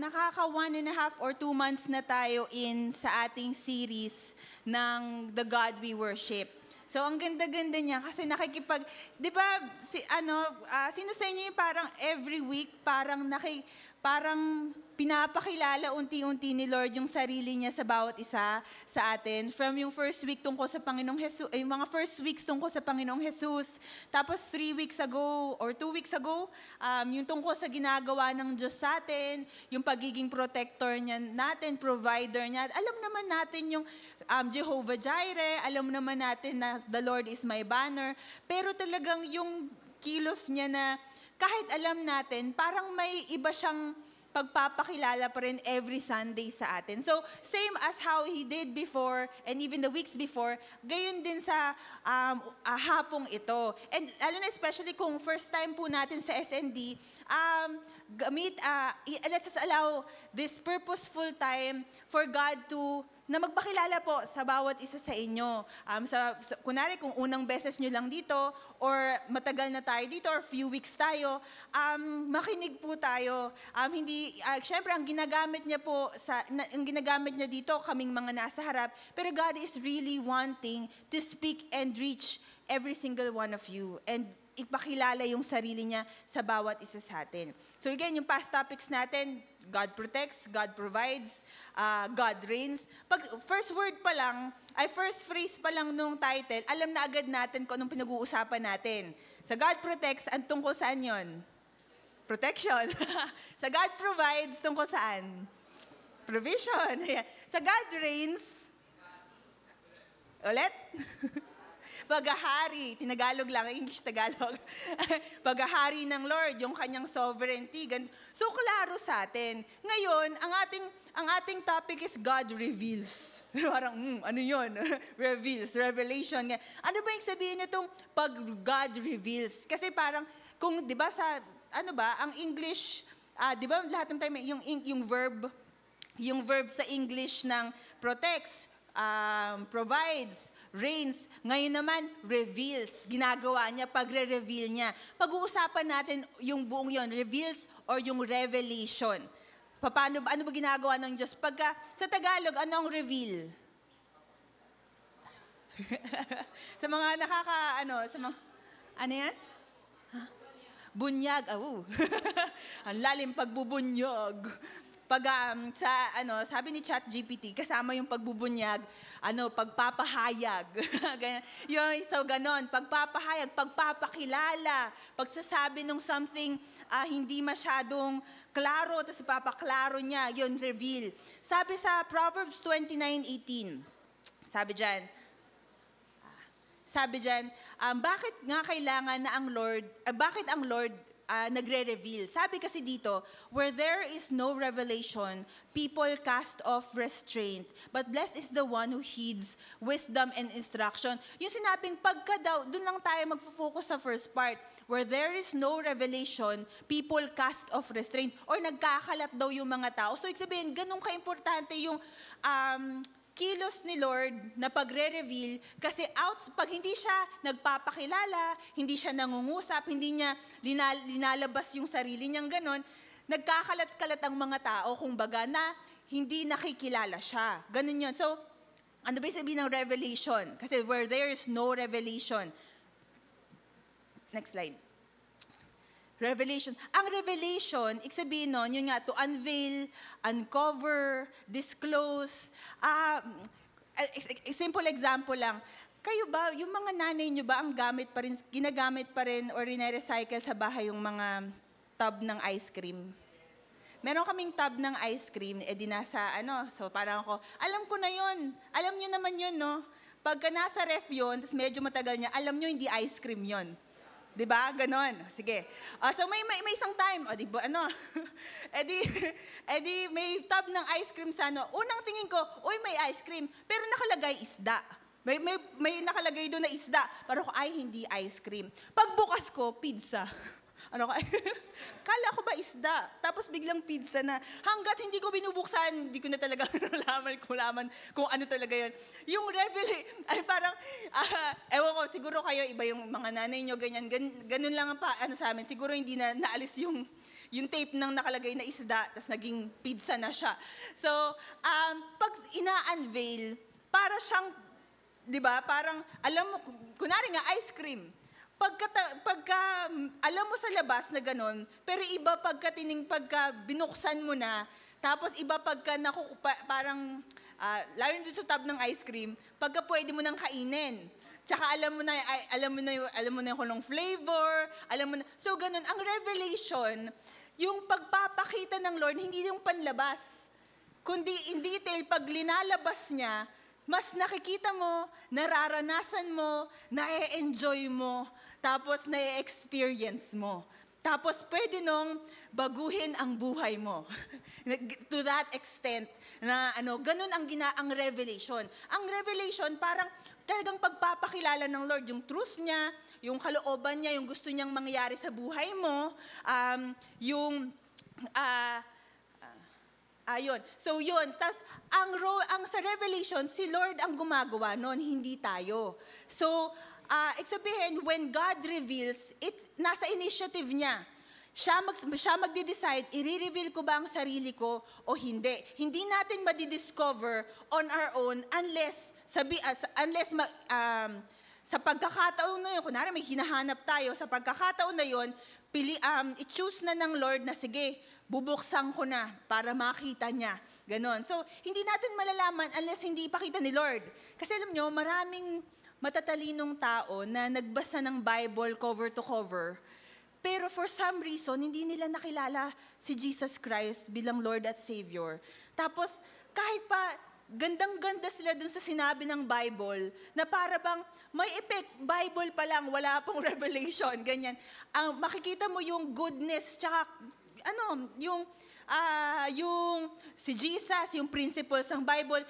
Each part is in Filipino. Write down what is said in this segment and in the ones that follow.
Nakaka 1.5 or 2 months na tayo sa ating series ng The God We Worship. So, ang ganda-ganda niya kasi di ba, sino sa inyo yung parang every week, parang pinapakilala unti-unti ni Lord yung sarili niya sa bawat isa sa atin. From yung first week tungkol sa Panginoong Jesus, yung mga first weeks tungkol sa Panginoong Jesus. Tapos 3 weeks ago or 2 weeks ago, yung tungkol sa ginagawa ng Diyos sa atin, yung pagiging protector niya natin, provider niya. Alam naman natin yung Jehovah Jireh, alam naman natin na the Lord is my banner. Pero talagang yung kilos niya na kahit alam natin, parang may iba siyang pagpapakilala pa rin every Sunday sa atin. So, same as how He did before and even the weeks before, gayon din sa hapong ito. And lalo na especially kung first time po natin sa SND, let's us allow this purposeful time for God na magpakilala po sa bawat isa sa inyo. Kunwari, kung unang beses nyo lang dito, or matagal na tayo dito, or few weeks tayo, makinig po tayo. Syempre, ang ginagamit niya dito, kaming mga nasa harap, pero God is really wanting to speak and reach every single one of you. And ipakilala yung sarili niya sa bawat isa sa atin. So again, yung past topics natin, God protects, God provides, God reigns. First phrase pa lang nung title, alam na agad natin kung anong pinag-uusapan natin. Sa God protects, tungkol saan yon? Protection. Sa God provides, tungkol saan? Provision. Sa God reigns, ulit? Paghahari, tinagalog lang, English-Tagalog. Paghahari ng Lord, yung kanyang sovereignty. So, klaro sa atin. Ngayon, ang ating topic is God reveals. Parang, ano yun? Reveals, revelation. Ano ba yung sabihin nitong pag God reveals? Kasi parang, di ba ang English, di ba lahat ng time, yung verb sa English ng protects, provides, reigns, ngayon naman, reveals. Ginagawa niya, pagre-reveal niya. Pag-uusapan natin yung buong yon, reveals or yung revelation. Ano ba ginagawa ng Diyos? Sa Tagalog, ano ang reveal? Sa mga ano yan? Bunyag. Ang lalim pagbubunyag. Sabi ni ChatGPT, kasama yung pagbubunyag, pagpapahayag. So, ganon, pagpapahayag, pagpapakilala, pagsasabi ng something hindi masyadong klaro, tapos papaklaro niya, yun, reveal. Sabi sa Proverbs 29:18, sabi dyan, bakit nga kailangan na bakit ang Lord nagre-reveal? Sabi kasi dito, where there is no revelation, people cast off restraint. But blessed is the one who heeds wisdom and instruction. Yung sinabing doon lang tayo magfo-focus sa first part. Where there is no revelation, people cast off restraint. Or nagkakalat daw yung mga tao. So, ibig sabihin, ganun ka-importante yung kilos ni Lord na pagre-reveal kasi pag hindi siya nagpapakilala, hindi siya nangungusap, hindi niya linalabas yung sarili niyang ganon, nagkakalat-kalat ang mga tao kumbaga na hindi nakikilala siya. Ganon yun. So, ano ba yung sabihin ng revelation? Kasi where there is no revelation. Next slide. Revelation. Ang revelation, sabihin nun, yun nga, to unveil, uncover, disclose. Simple example lang. Kayo ba, yung mga nanay nyo ba, ginagamit pa rin or recycle sa bahay yung mga tub ng ice cream? Meron kaming tub ng ice cream, so parang ako, alam ko na yun. Alam nyo naman yun, no? Pagka nasa ref yun, tapos medyo matagal niya, alam nyo hindi ice cream yun. Diba? Ganon. Sige. So may isang time, diba, may tub ng ice cream sa Unang tingin ko, may ice cream, pero nakalagay isda. May nakalagay doon na isda. Pero hindi ice cream. Pagbukas ko, pizza. Ano ka? Kala ko ba isda? Tapos biglang pizza na. Hanggat hindi ko binubuksan, hindi ko na talaga nalaman kung ano talaga yun. Yung ay parang, ewan ko, siguro kayo, iba yung mga nanay nyo, ganyan. Ganun lang ang sa amin. Siguro hindi na naalis yung tape ng nakalagay na isda, tapos naging pizza na siya. So, pag ina-unveil, para siyang, di ba, parang, alam mo, kunwari nga, ice cream. Pagka alam mo sa labas na ganun, pero iba pagka binuksan mo na, tapos iba pagka parang, lalo dito sa tab ng ice cream, pagka pwede mo nang kainin. Tsaka alam mo na yung kulong flavor, alam mo na. So ganun, ang revelation, yung pagpapakita ng Lord, hindi yung panlabas. Kundi in detail, pag linalabas niya, mas nakikita mo, nararanasan mo, na-enjoy mo, tapos na-experience mo. Tapos pwede nung baguhin ang buhay mo. To that extent na ganun ang revelation. Ang revelation parang talagang pagpapakilala ng Lord, yung truth niya, yung kalooban niya, yung gusto niyang mangyari sa buhay mo, ayun. So yun. Tas ang sa revelation, si Lord ang gumagawa noon, hindi tayo. So sabihin, when God reveals, nasa initiative niya. Siya magdi-decide, i-reveal ko ba ang sarili ko o hindi. Hindi natin madidiscover on our own unless sa pagkakataon na yun, kunwari may hinahanap tayo, sa pagkakataon na yun, i-choose na ng Lord na sige, bubuksan ko na para makita niya. Ganon. So, hindi natin malalaman unless hindi ipakita ni Lord. Kasi alam nyo, maraming matatalinong tao na nagbasa ng Bible cover to cover, pero for some reason, hindi nila nakilala si Jesus Christ bilang Lord at Savior. Tapos, kahit pa gandang-ganda sila dun sa sinabi ng Bible, na para bang may effect, Bible pa lang, wala pang revelation, ganyan. Makikita mo yung goodness, tsaka yung si Jesus, yung principles ng Bible,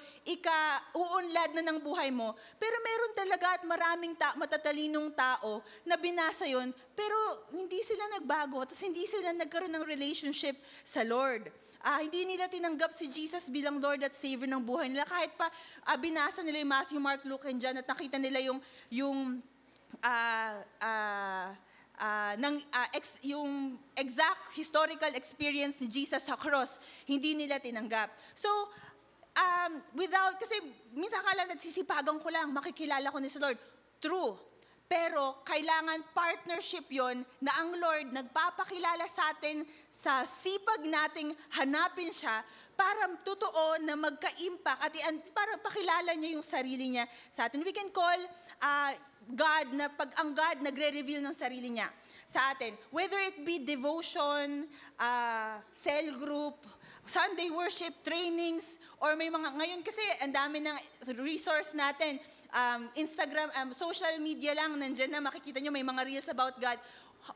uunlad na ng buhay mo. Pero meron talaga at maraming matatalinong tao na binasa yon, pero hindi sila nagbago, at hindi sila nagkaroon ng relationship sa Lord. Hindi nila tinanggap si Jesus bilang Lord at Savior ng buhay nila. Kahit pa binasa nila yung Matthew, Mark, Luke, and John, at nakita nila yung exact historical experience ni Jesus sa cross, hindi nila tinanggap. So, kasi minsan akala nagsisipagan ko lang, makikilala ko ni si Lord. True. Pero kailangan partnership yon na ang Lord nagpapakilala sa atin sa sipag nating hanapin siya para totoo na magka-impact at para pakilala niya yung sarili niya sa atin. We can call God na pag ang God nagre-reveal ng sarili niya sa atin. Whether it be devotion, cell group, Sunday worship, trainings, or may mga, ngayon kasi ang dami ng resource natin, Instagram, social media lang, nandyan na makikita nyo may mga reels about God.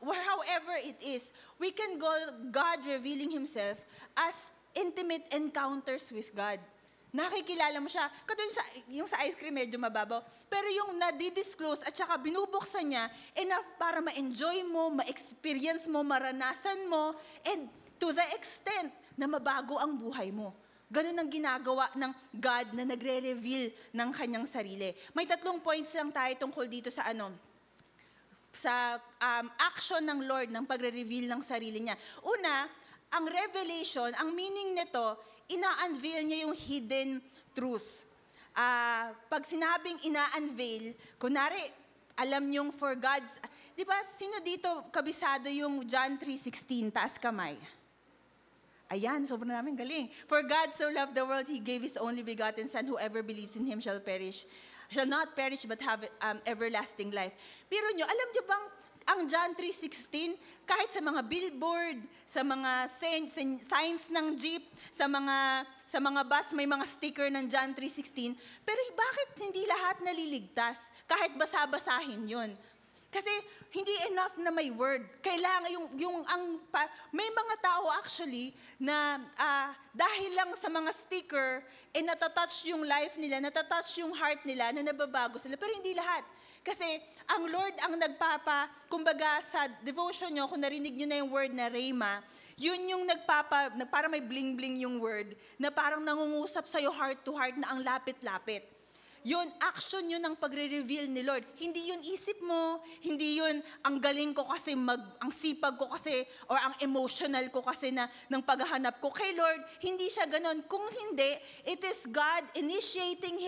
However it is, we can call God revealing Himself as intimate encounters with God. Nakikilala mo siya. Katulad yung sa ice cream, medyo mababaw. Pero yung nadi-disclose at saka binubuksan niya, enough para ma-enjoy mo, ma-experience mo, maranasan mo, and to the extent na mabago ang buhay mo. Ganun ang ginagawa ng God na nagre-reveal ng kanyang sarili. May 3 points lang tayo tungkol dito sa action ng Lord ng pagre-reveal ng sarili niya. Una, ang revelation, ang meaning nito, ina-unveil niya yung hidden truth. Pag sinabing ina-unveil, kunwari, alam niyong for God's, di ba, sino dito kabisado yung John 3:16, taas kamay? Ayan, sobrang namin galing. For God so loved the world, He gave His only begotten Son, whoever believes in Him shall not perish, but have everlasting life. Pero nyo, alam nyo bang ang John 3:16, kahit sa mga billboard, sa mga signs ng jeep, sa mga bus, may mga sticker ng John 3:16, pero bakit hindi lahat naliligtas? Kahit basa-basahin yun. Kasi hindi enough na may word. Kailangan may mga tao actually na dahil lang sa mga sticker, natatouch yung life nila, natatouch yung heart nila, na nababago sila. Pero hindi lahat. Kasi ang Lord ang kumbaga sa devotion nyo, kung narinig nyo na yung word na rhema, yun yung parang may bling-bling yung word, na parang nangungusap sa'yo heart to heart na ang lapit-lapit. Yun, action yun ng pagre-reveal ni Lord. Hindi yun isip mo, hindi yun ang galing ko kasi, ang sipag ko kasi, or ang emotional ko kasi ng paghahanap ko kay Lord. Hindi siya ganon. Kung hindi, it is God initiating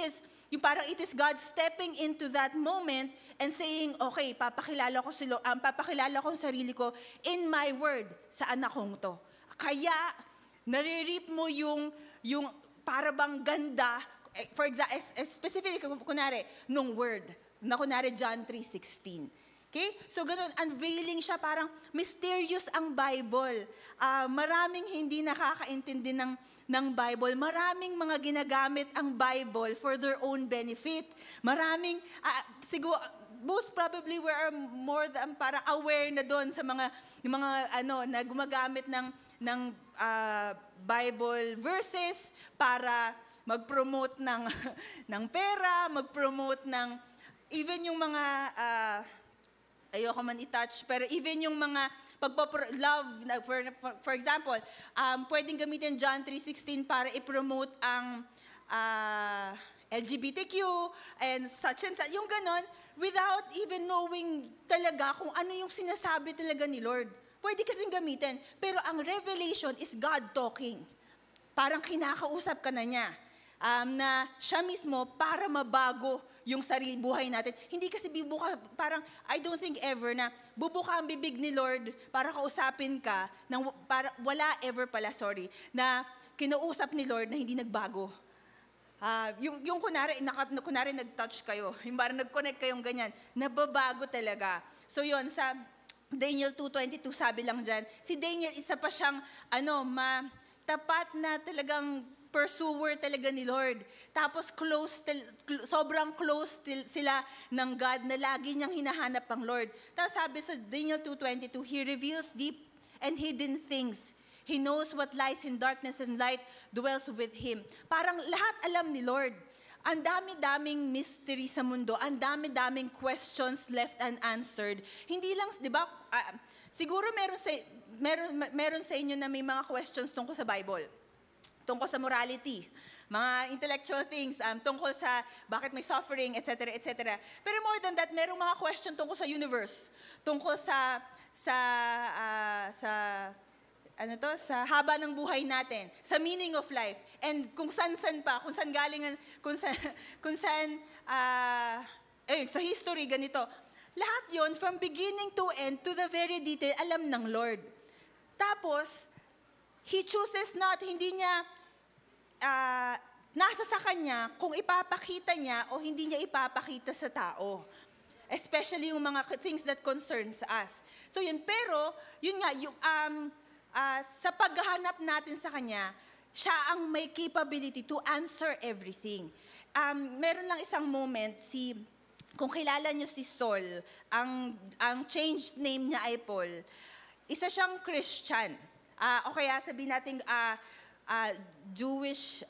yung parang it is God stepping into that moment and saying, okay, papakilala ko ang sarili ko in my word sa anak kong to. Kaya, naririp mo yung para bang ganda. For example, specifically, kunwari, nung word, na kunwari John 3:16. Okay? So, ganun, unveiling siya, parang mysterious ang Bible. Maraming hindi nakakaintindi ng Bible. Maraming mga ginagamit ang Bible for their own benefit. Maraming, siguro, most probably we are more than para aware na doon sa mga na gumagamit ng Bible verses para mag-promote ng pera, mag-promote ng, even yung mga, ayoko man i-touch, pero even yung mga love, for example, pwedeng gamitin John 3:16 para i-promote ang LGBTQ and such, yung ganon, without even knowing talaga kung ano yung sinasabi talaga ni Lord. Pwede kasing gamitin, pero ang revelation is God talking. Parang kinakausap ka na niya. Na siya mismo para mabago yung buhay natin. Hindi kasi parang I don't think ever na bubuka ang bibig ni Lord para kausapin ka, na kinausap ni Lord na hindi nagbago. Yung kunwari nag-touch kayo, yung parang nag-connect kayong ganyan, nababago talaga. So yun, sa Daniel 2:22 sabi lang dyan, si Daniel isa pa siyang tapat na talagang pursuer talaga ni Lord. Tapos sobrang close sila ng God na lagi niyang hinahanap ang Lord. Tapos sabi sa Daniel 2:22, He reveals deep and hidden things. He knows what lies in darkness and light dwells with Him. Parang lahat alam ni Lord. Ang dami-daming mystery sa mundo, ang dami-daming questions left unanswered. Hindi lang, di ba, siguro meron sa inyo na may mga questions tungkol sa Bible. Tungkol sa morality, mga intellectual things, tungkol sa bakit may suffering, etc., etc. Pero more than that, merong mga question tungkol sa universe, tungkol sa haba ng buhay natin, sa meaning of life, and kung saan galing, sa history, ganito. Lahat yon from beginning to end, to the very detail, alam ng Lord. Tapos, He chooses not, hindi niya, nasa sa Kanya kung ipapakita niya o hindi niya ipapakita sa tao. Especially yung mga things that concerns us. So yun, pero, yun nga, sa paghahanap natin sa Kanya, siya ang may capability to answer everything. Meron lang isang moment, kung kilala niyo si Saul, ang changed name niya ay Paul, isa siyang Christian. O kaya sabihin natin Jewish,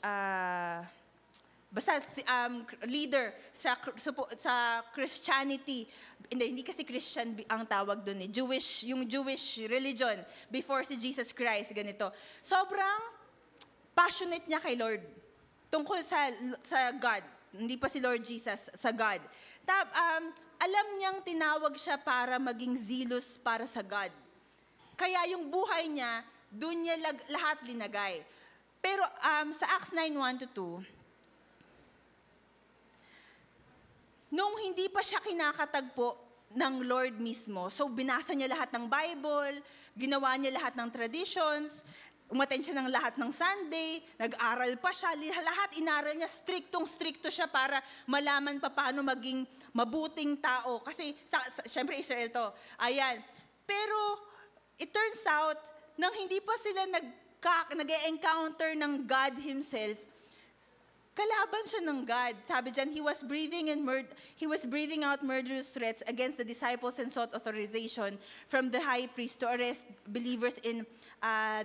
basta leader sa Christianity. Hindi kasi Christian ang tawag doon eh. Yung Jewish religion before si Jesus Christ, ganito. Sobrang passionate niya kay Lord tungkol sa God. Hindi pa si Lord Jesus, sa God. Alam niyang tinawag siya para maging zealous para sa God. Kaya yung buhay niya, doon niya lahat linagay. Pero sa Acts 9:1-2, nung hindi pa siya kinakatagpo ng Lord mismo, so binasa niya lahat ng Bible, ginawa niya lahat ng traditions, umattend siya ng lahat ng Sunday, nag-aral pa siya, lahat inaral niya, striktong-strikto siya para malaman pa paano maging mabuting tao. Kasi, syempre Israel to. Ayan. Pero, it turns out, nang hindi pa sila nag-encounter ng God Himself, kalaban siya ng God. Sabi dyan, he was breathing out murderous threats against the disciples and sought authorization from the high priest to arrest believers in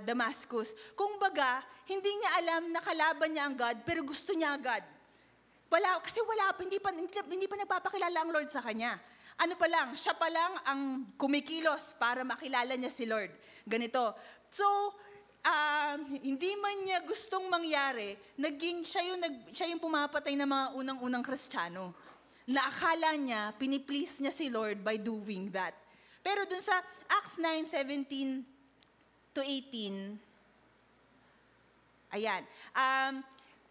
Damascus. Kung baga, hindi niya alam na kalaban niya ang God, pero gusto niya God. hindi pa nagpapakilala ang Lord sa kanya. Ano pa lang, siya pa lang ang kumikilos para makilala niya si Lord. Ganito. So, hindi man niya gustong mangyari, siya yung pumapatay ng mga unang-unang Kristiyano. Na akala niya, piniplease niya si Lord by doing that. Pero dun sa Acts 9:17 to 18, ayan.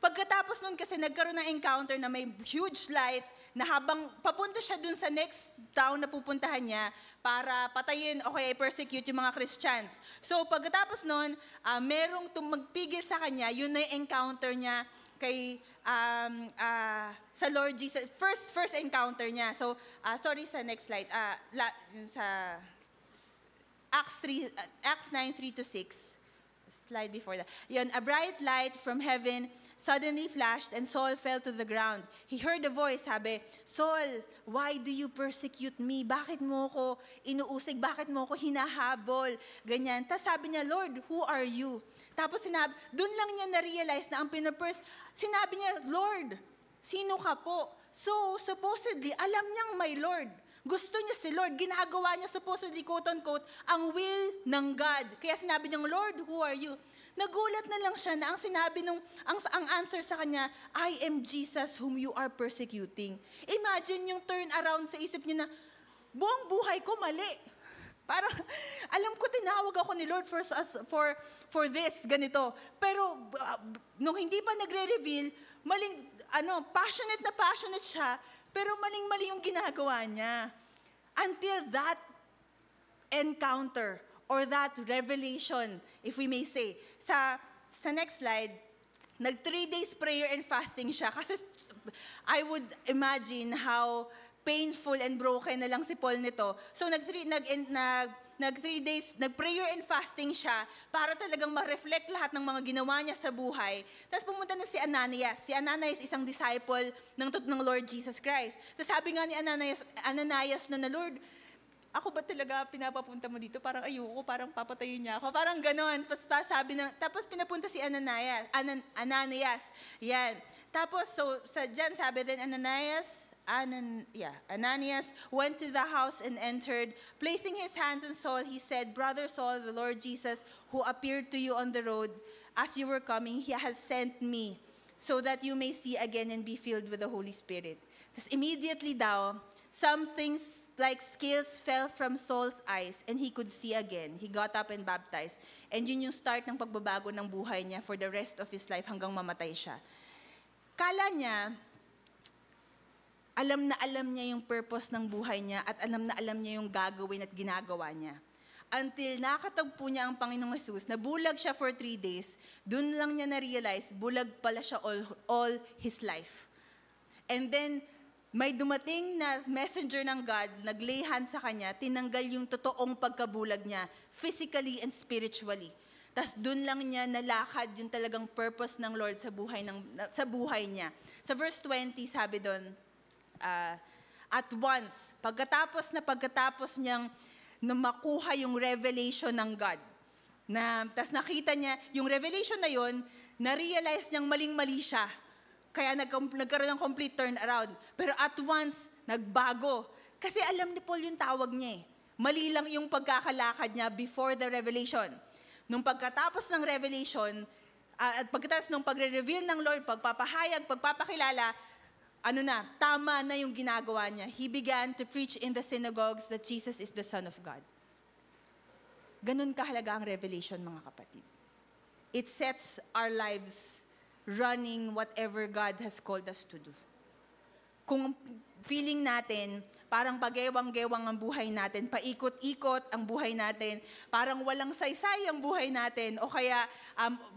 Pagkatapos nun kasi nagkaroon ng encounter na may huge light na habang papunta siya dun sa next town na pupuntahan niya para patayin o kaya persecute yung mga Christians. So pagkatapos nun, merong magpigil sa kanya, yun na yung encounter niya kay sa Lord Jesus. First encounter niya. So, sa next slide. Sa Acts 9:3 to 6. Slide before that. Yun, a bright light from heaven suddenly flashed and Saul fell to the ground. He heard a voice, sabi, Saul, why do you persecute me? Bakit mo ko inuusig? Bakit mo ko hinahabol? Ganyan. Tapos sabi niya, Lord, who are you? Tapos doon lang niya na-realize na sinabi niya, Lord, sino ka po? So, supposedly, alam niyang may Lord. Gusto niya si Lord. Ginagawa niya supposedly, quote-unquote, ang will ng God. Kaya sinabi niyang, Lord, who are you? Nagulat na lang siya na ang answer sa kanya, I am Jesus whom you are persecuting. Imagine yung turn around sa isip niya na, buong buhay ko mali. Parang, alam ko tinawag ako ni Lord for this, ganito. Pero, nung hindi pa nagre-reveal, passionate siya, pero maling-mali yung ginagawa niya. Until that encounter or that revelation, if we may say. Sa next slide, 3 days prayer and fasting siya. Kasi I would imagine how painful and broken na lang si Paul nito. So nag-prayer and fasting siya para talagang ma-reflect lahat ng mga ginawa niya sa buhay. Tapos pumunta na si Ananias. Si Ananias isang disciple ng Lord Jesus Christ. Tapos sabi nga ni Ananias na Lord, ako ba talaga pinapapunta mo dito? Parang ayoko, parang papatayin niya ako. Parang ganon. Tapos pinapunta si Ananias. Yan. Tapos, dyan sabi din, Ananias went to the house and entered. Placing his hands on Saul, he said, Brother Saul, the Lord Jesus, who appeared to you on the road as you were coming, he has sent me so that you may see again and be filled with the Holy Spirit. Tapos immediately daw, some things like scales fell from Saul's eyes and he could see again. He got up and baptized. And yun yung start ng pagbabago ng buhay niya for the rest of his life hanggang mamatay siya. Kala niya, alam na alam niya yung purpose ng buhay niya at alam na alam niya yung gagawin at ginagawa niya. Until nakatagpo niya ang Panginoong Jesus, nabulag siya for 3 days, dun lang niya na-realize, bulag pala siya all his life. And then, may dumating na messenger ng God, nag-lay hand sa kanya, tinanggal yung totoong pagkabulag niya, physically and spiritually. Tapos doon lang niya nalakad yung talagang purpose ng Lord sa buhay niya. Sa verse 20, sabi doon, at once, pagkatapos niyang na makuha yung revelation ng God, tapos nakita niya, yung revelation na yun, na-realize niyang maling-mali siya. Kaya nagkaroon ng complete turnaround. Pero at once, nagbago. Kasi alam ni Paul yung tawag niya eh. Mali lang yung pagkakalakad niya before the revelation. Nung pagkatapos ng revelation, at pagkatapos nung pagre-reveal ng Lord, pagpapahayag, pagpapakilala, tama na yung ginagawa niya. He began to preach in the synagogues that Jesus is the Son of God. Ganun kahalaga ang revelation, mga kapatid. It sets our lives running whatever God has called us to do. Kung feeling natin, parang pagewang-gewang ang buhay natin, paikot-ikot ang buhay natin, parang walang saysay ang buhay natin, o kaya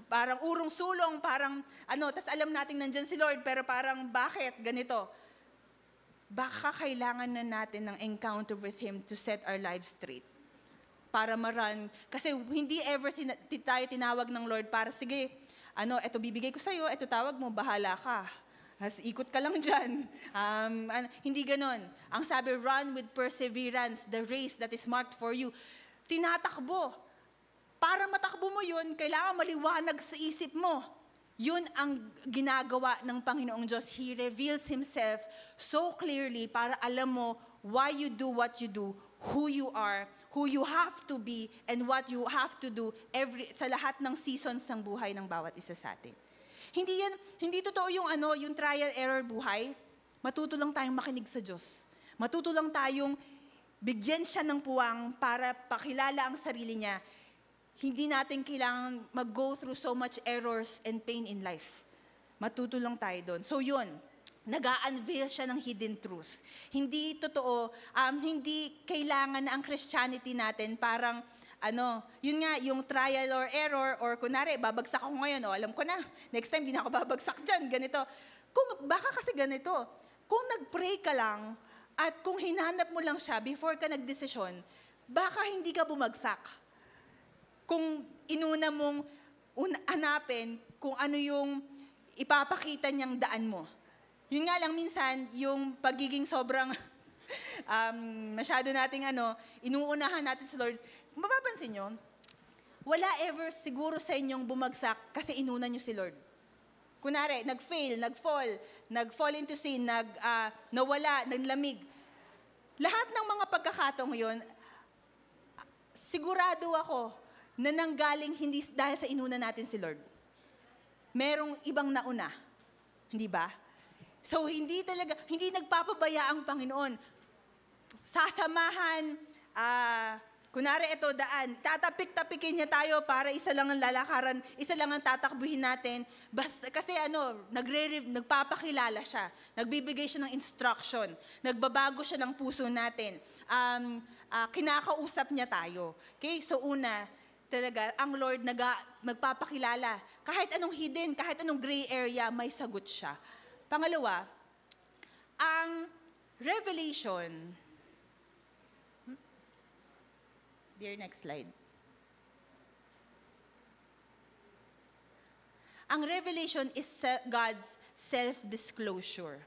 parang urong-sulong, tas alam natin nandyan si Lord, pero parang bakit ganito? Baka kailangan na natin ng encounter with Him to set our lives straight. Para ma-run. Kasi hindi ever tayo tinawag ng Lord para, sige, eto bibigay ko sa'yo, eto tawag mo, bahala ka. Has ikot ka lang dyan. Hindi ganon. Ang sabi, run with perseverance, the race that is marked for you. Tinatakbo. Para matakbo mo yun, kailangan maliwanag sa isip mo. Yun ang ginagawa ng Panginoong Diyos. He reveals Himself so clearly para alam mo why you do what you do, who you are, who you have to be, and what you have to do sa lahat ng seasons ng buhay ng bawat isa sa atin. Hindi totoo yung trial error buhay. Matuto lang tayong makinig sa Diyos. Matuto lang tayong bigyan siya ng puwang para pakilala ang sarili niya. Hindi natin kailangan mag-go through so much errors and pain in life. Matuto lang tayo doon. So yun, nag-a-unveil siya ng hidden truth. Hindi totoo, hindi kailangan na ang Christianity natin parang yun nga, yung trial or error, or kunwari, babagsak ako ngayon, alam ko na, next time, di na ako babagsak dyan, ganito. Baka kasi ganito, kung nag-pray ka lang, at kung hinanap mo lang siya before ka nagdesisyon, baka hindi ka bumagsak. Kung inuna mong hanapin kung ano yung ipapakita niyang daan mo. Yun nga lang minsan, yung pagiging sobrang masyado nating inuunahan natin sa Lord. Mapapansin nyo, wala ever siguro sa inyong bumagsak kasi inuna nyo si Lord. Kunwari, nag-fail, nag-fall into sin, nawala, naglamig. Lahat ng mga pagkakataong yun, sigurado ako na nanggaling hindi dahil sa inuna natin si Lord. Merong ibang nauna. Hindi ba? So, hindi nagpapabaya ang Panginoon. Sasamahan, kunwari ito daan, tatapik-tapikin niya tayo para isa lang ang lalakaran, isa lang ang tatakbuhin natin. Basta, kasi nagpapakilala siya, nagbibigay siya ng instruction, nagbabago siya ng puso natin, kinakausap niya tayo. Okay? So una, talaga, ang Lord nagpapakilala. Kahit anong hidden, kahit anong gray area, may sagot siya. Pangalawa, ang revelation. Dear, next slide. Ang revelation is God's self-disclosure.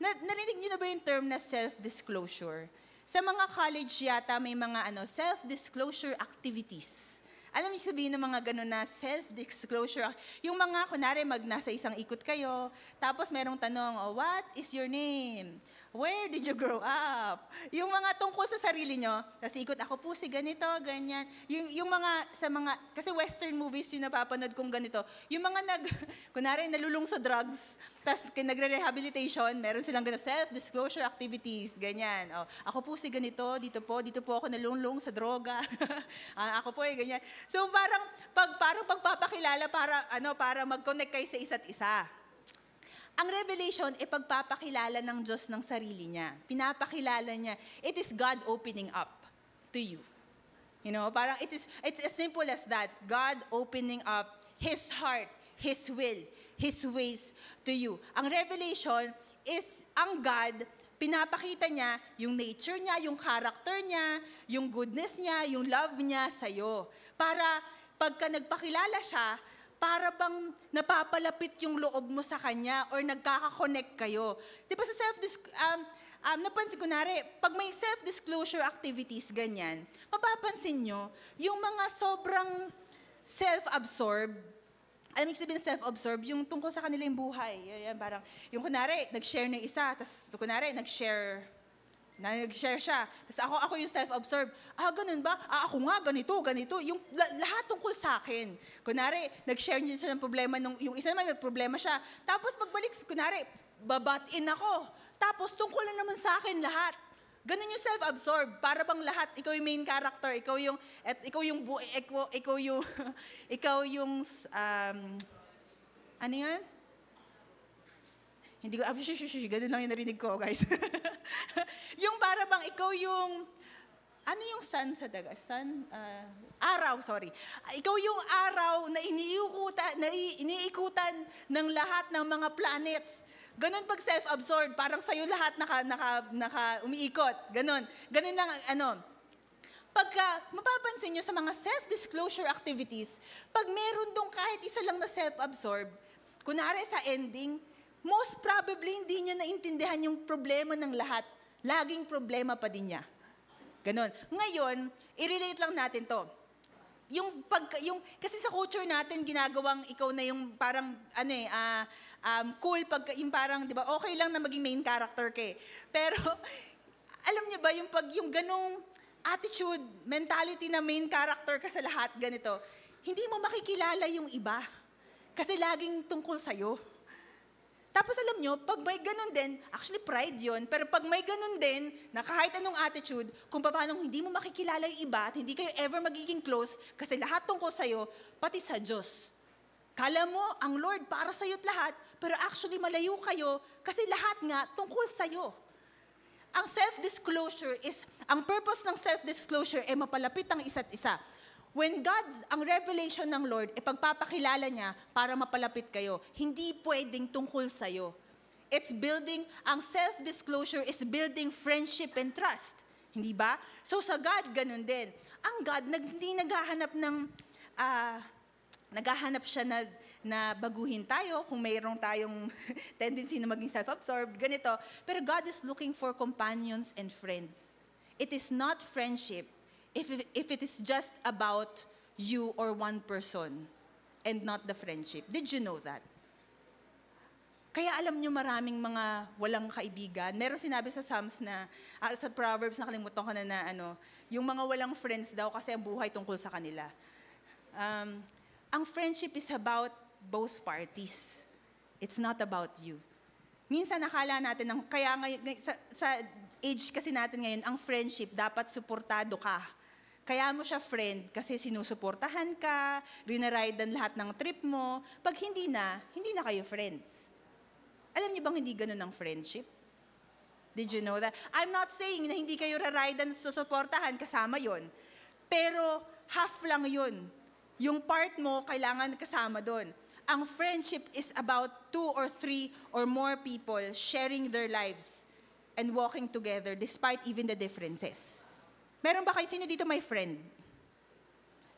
Narinig niyo na ba yung term na self-disclosure? Sa mga college yata may mga self-disclosure activities. Alam niyo sabihin ng mga gano'n na self-disclosure. Yung mga, kunwari, nasa isang ikot kayo, tapos merong tanong, what is your name? Where did you grow up? Yung mga tungkol sa sarili nyo, tapos ikot, ako po si ganito, ganyan. Yung mga, kasi western movies yung napapanood kong ganito. Yung mga kunwari, nalulung sa drugs, tapos nagre-rehabilitation, meron silang ganito, self-disclosure activities, ganyan. Ako po si ganito, dito po ako nalulung sa droga. Ako po ganyan. So parang pagpapakilala para mag-connect kayo sa isa't isa. Ang revelation ay pagpapakilala ng Diyos ng sarili niya. Pinapakilala niya. It is God opening up to you. Parang it's as simple as that. God opening up His heart, His will, His ways to you. Ang revelation is ang God, pinapakita niya yung nature niya, yung character niya, yung goodness niya, yung love niya sa'yo. Para pagka nagpakilala siya, para bang napapalapit yung loob mo sa Kanya or nagkaka-connect kayo. Di ba sa napansin ko pag may self-disclosure activities, ganyan, mapapansin nyo, yung mga sobrang self-absorbed, alam mo sabihin self-absorbed, yung tungkol sa kanila yung buhay. Yan, parang, yung kunwari, nag-share ng isa, tapos kunwari, nag-share siya. Tapos ako yung self-absorbed. Ganun ba? Ako nga, ganito. Yung lahat tungkol sa akin. Kunwari, nag-share niya siya ng problema, yung isa naman may problema siya. Tapos magbalik, kunwari, babat-in ako. Tapos tungkol na naman sa akin lahat. Ganun yung self-absorbed. Para bang lahat, ikaw yung main character, ikaw yung ano yan? Hindi ko, ganun lang yung narinig ko, guys. Yung para bang ikaw yung, ano yung sun sa daga? Araw, sorry. Ikaw yung araw na iniikutan ng lahat ng mga planets. Ganon pag self-absorbed, parang sa'yo lahat umiikot. Ganon lang, Pagka mapapansin nyo sa mga self-disclosure activities, pag meron dong kahit isa lang na self-absorbed, kunwari sa ending, most probably hindi niya naintindihan yung problema ng lahat. Laging problema pa din niya. Ganon. Ngayon, i-relate lang natin to. kasi sa culture natin ginagawang ikaw na yung parang cool pag yung parang 'di ba okay lang na maging main character ka eh. Pero alam niyo ba yung ganong attitude, mentality na main character ka sa lahat ganito, hindi mo makikilala yung iba kasi laging tungkol sa Tapos alam nyo, pag may ganun din, actually pride yon, pero pag may ganun din, na kahit anong attitude, kung paano hindi mo makikilala yung iba at hindi kayo ever magiging close, kasi lahat tungkol sa'yo, pati sa Diyos. Kala mo, ang Lord para sa'yo't lahat, pero actually malayo kayo, kasi lahat nga tungkol sa'yo. Ang ang purpose ng self-disclosure ay mapalapit ang isa't isa. When ang revelation ng Lord, pagpapakilala niya para mapalapit kayo, hindi pwedeng tungkol sa'yo. Ang self-disclosure is building friendship and trust. Hindi ba? So sa God, ganun din. Ang God, hindi naghahanap siya na baguhin tayo kung mayroong tayong tendency na maging self-absorbed, ganito. Pero God is looking for companions and friends. It is not friendship if it is just about you or one person and not the friendship. Did you know that? Kaya alam nyo maraming mga walang kaibigan. Meron sinabi sa Psalms sa Proverbs, nakalimutan ko na yung mga walang friends daw kasi ang buhay tungkol sa kanila. Ang friendship is about both parties. It's not about you. Minsan nakala natin, kaya ngayon, sa age kasi natin ngayon, ang friendship dapat suportado ka. Kaya mo siya friend kasi sinusuportahan ka, rinaridan lahat ng trip mo. Pag hindi na kayo friends. Alam niyo bang hindi ganun ang friendship? Did you know that? I'm not saying na hindi kayo raridan at susuportahan, kasama yon. Pero half lang yun. Yung part mo, kailangan kasama doon. Ang friendship is about 2 or 3 or more people sharing their lives and walking together despite even the differences. Meron ba kayo, sino dito may friend?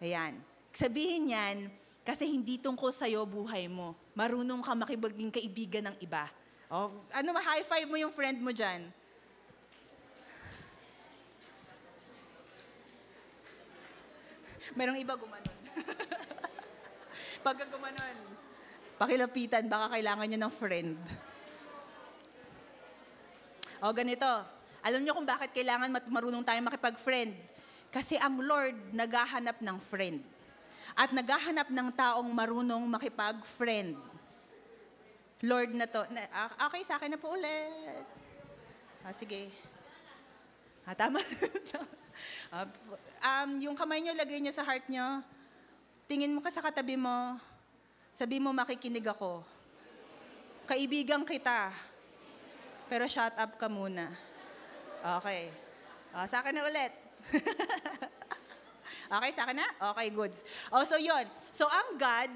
Ayan. Sabihin yan, kasi hindi tungkol sa'yo buhay mo. Marunong ka makibaging kaibigan ng iba. High five mo yung friend mo dyan. Merong iba gumanon. Pagka gumanon, pakilapitan, baka kailangan niya ng friend. Ganito. Alam niyo kung bakit kailangan marunong tayong makipag-friend? Kasi ang Lord naghahanap ng friend. At naghahanap ng taong marunong makipag-friend. Lord na to. Okay, sa akin na po ulit. Sige. Tama. Yung kamay niyo, lagay niyo sa heart niyo. Tingin mo ka sa katabi mo. Sabi mo, makikinig ako. Kaibigan kita. Pero shut up ka muna. Okay. Sa akin na ulit. Okay, sa akin na? Okay, goods. So yun. So ang God,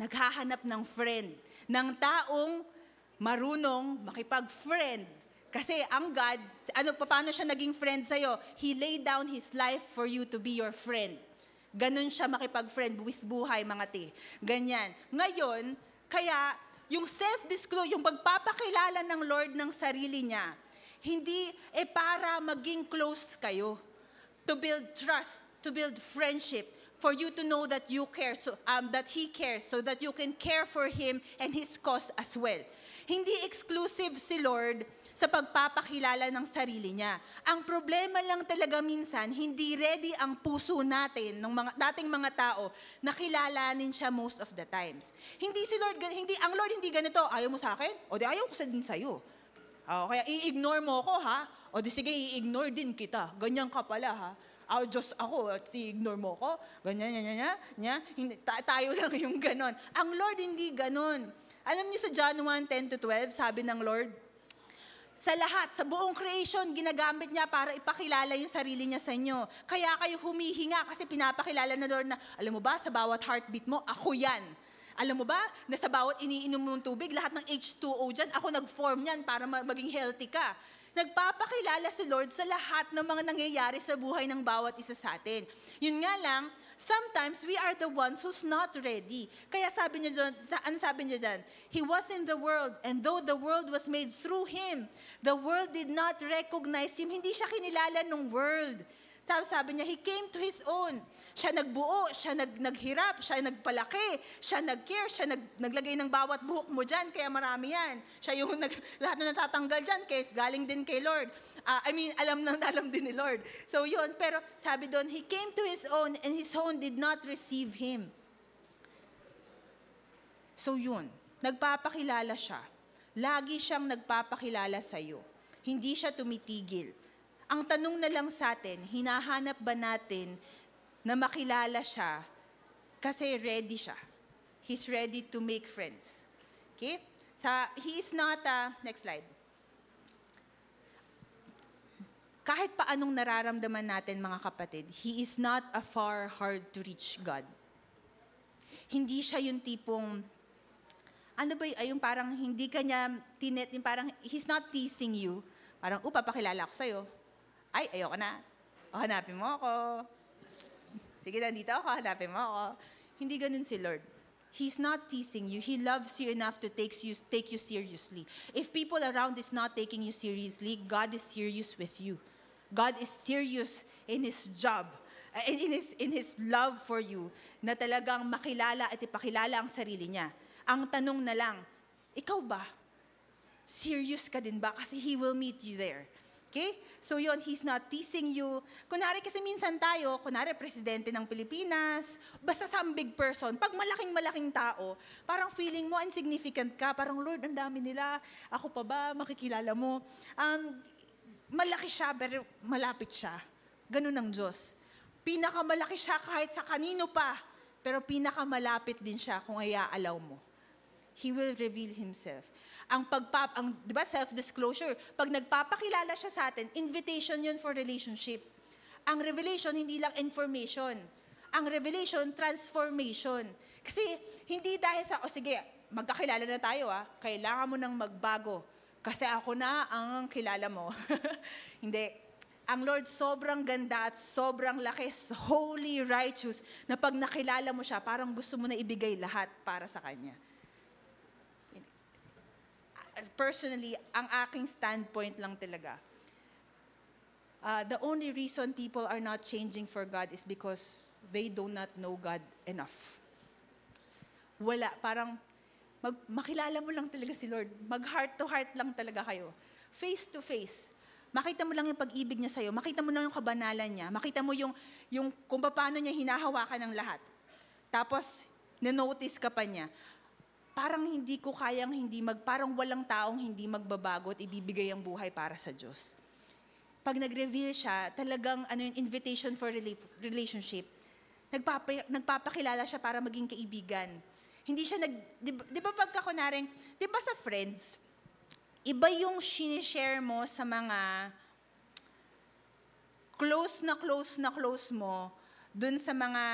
naghahanap ng friend. Ng taong marunong makipag-friend. Kasi ang God, paano siya naging friend sa'yo? He laid down His life for you to be your friend. Ganon siya makipag-friend, buwis buhay, mga Ganyan. Ngayon, kaya yung self-disclosure, yung pagpapakilala ng Lord ng sarili niya, hindi para maging close kayo. To build trust, to build friendship, for you to know that you care, that He cares, so that you can care for Him and His cause as well. Hindi exclusive si Lord sa pagpapakilala ng sarili niya. Ang problema lang talaga minsan, hindi ready ang puso natin, ng dating mga tao, na kilalanin siya most of the times. Ang Lord hindi ganito, ayaw mo sa akin? O di ayaw ko din sa'yo. Kaya i-ignore mo ko, ha? O di sige, i-ignore din kita. Ganyan ka pala, ha? Diyos ako, at i-ignore mo ko. Ganyan. Tayo lang yung ganon. Ang Lord hindi ganon. Alam niyo sa John 1:10-12, sabi ng Lord, sa lahat, sa buong creation, ginagamit niya para ipakilala yung sarili niya sa inyo. Kaya kayo humihinga kasi pinapakilala na Lord na, alam mo ba, sa bawat heartbeat mo, ako yan. Alam mo ba, na sa bawat iniinom mong tubig, lahat ng H2O dyan, ako nag-form yan para maging healthy ka. Nagpapakilala si Lord sa lahat ng mga nangyayari sa buhay ng bawat isa sa atin. Yun nga lang, sometimes we are the ones who's not ready. Kaya sabi niya dyan? He was in the world, and though the world was made through Him, the world did not recognize Him. Hindi siya kinilala ng world. Sabi niya, He came to His own. Siya nagbuo, siya naghirap, siya nagpalaki, siya nag-care, siya naglagay ng bawat buhok mo dyan, kaya marami yan. Siya yung lahat na natatanggal dyan, kaya galing din kay Lord. Alam din ni Lord. So yun, pero sabi doon, He came to His own and His own did not receive Him. So yun, nagpapakilala siya. Lagi siyang nagpapakilala sa'yo. Hindi siya tumitigil. Ang tanong na lang sa atin, hinahanap ba natin na makilala siya kasi ready siya. He's ready to make friends. Okay? He is not, next slide. Kahit pa anong nararamdaman natin mga kapatid, He is not a far, hard-to-reach God. Hindi siya yung tipong, yung parang hindi kanya, parang He's not teasing you. Parang, papakilala ko sa'yo. Ay, ayoko na. Hanapin mo ako. Sige, nandito ako, hanapin mo ako. Hindi ganun si Lord. He's not teasing you. He loves you enough to take you seriously. If people around is not taking you seriously, God is serious with you. God is serious in His job, in His love for you, na talagang makilala at ipakilala ang sarili niya. Ang tanong na lang, ikaw ba? Serious ka din ba? Kasi He will meet you there. Okay? So yun, He's not teasing you. Kunwari kasi minsan tayo, presidente ng Pilipinas, basta some big person, pag malaking-malaking tao, parang feeling mo insignificant ka, parang Lord, ang dami nila, ako pa ba, makikilala mo. Malaki siya, pero malapit siya. Ganun ang Diyos. Pinakamalaki siya kahit sa kanino pa, pero pinakamalapit din siya kung iaalaw mo. He will reveal Himself. Di ba, self-disclosure, pag nagpapakilala siya sa atin, invitation yun for relationship. Ang revelation, hindi lang information. Ang revelation, transformation. Kasi, hindi dahil sige, magkakilala na tayo, kailangan mo nang magbago. Kasi ako na ang kilala mo. Hindi. Ang Lord sobrang ganda at sobrang laki, holy, righteous, na pag nakilala mo siya, parang gusto mo na ibigay lahat para sa Kanya. Personally, ang aking standpoint lang talaga, the only reason people are not changing for God is because they do not know God enough. Wala, parang makilala mo lang talaga si Lord. Mag-heart to heart lang talaga kayo. Face to face. Makita mo lang yung pag-ibig niya sa'yo. Makita mo lang yung kabanalan niya. Makita mo yung kung paano niya hinahawakan ng lahat. Tapos, na-notice ka pa niya. Parang hindi ko kayang parang walang taong hindi magbabago at ibibigay ang buhay para sa Diyos. Pag nag-reveal siya, talagang invitation for relationship, nagpapakilala siya para maging kaibigan. Hindi siya di ba pagka kunaring, di ba sa friends, iba yung sinishare mo sa mga close na dun sa mga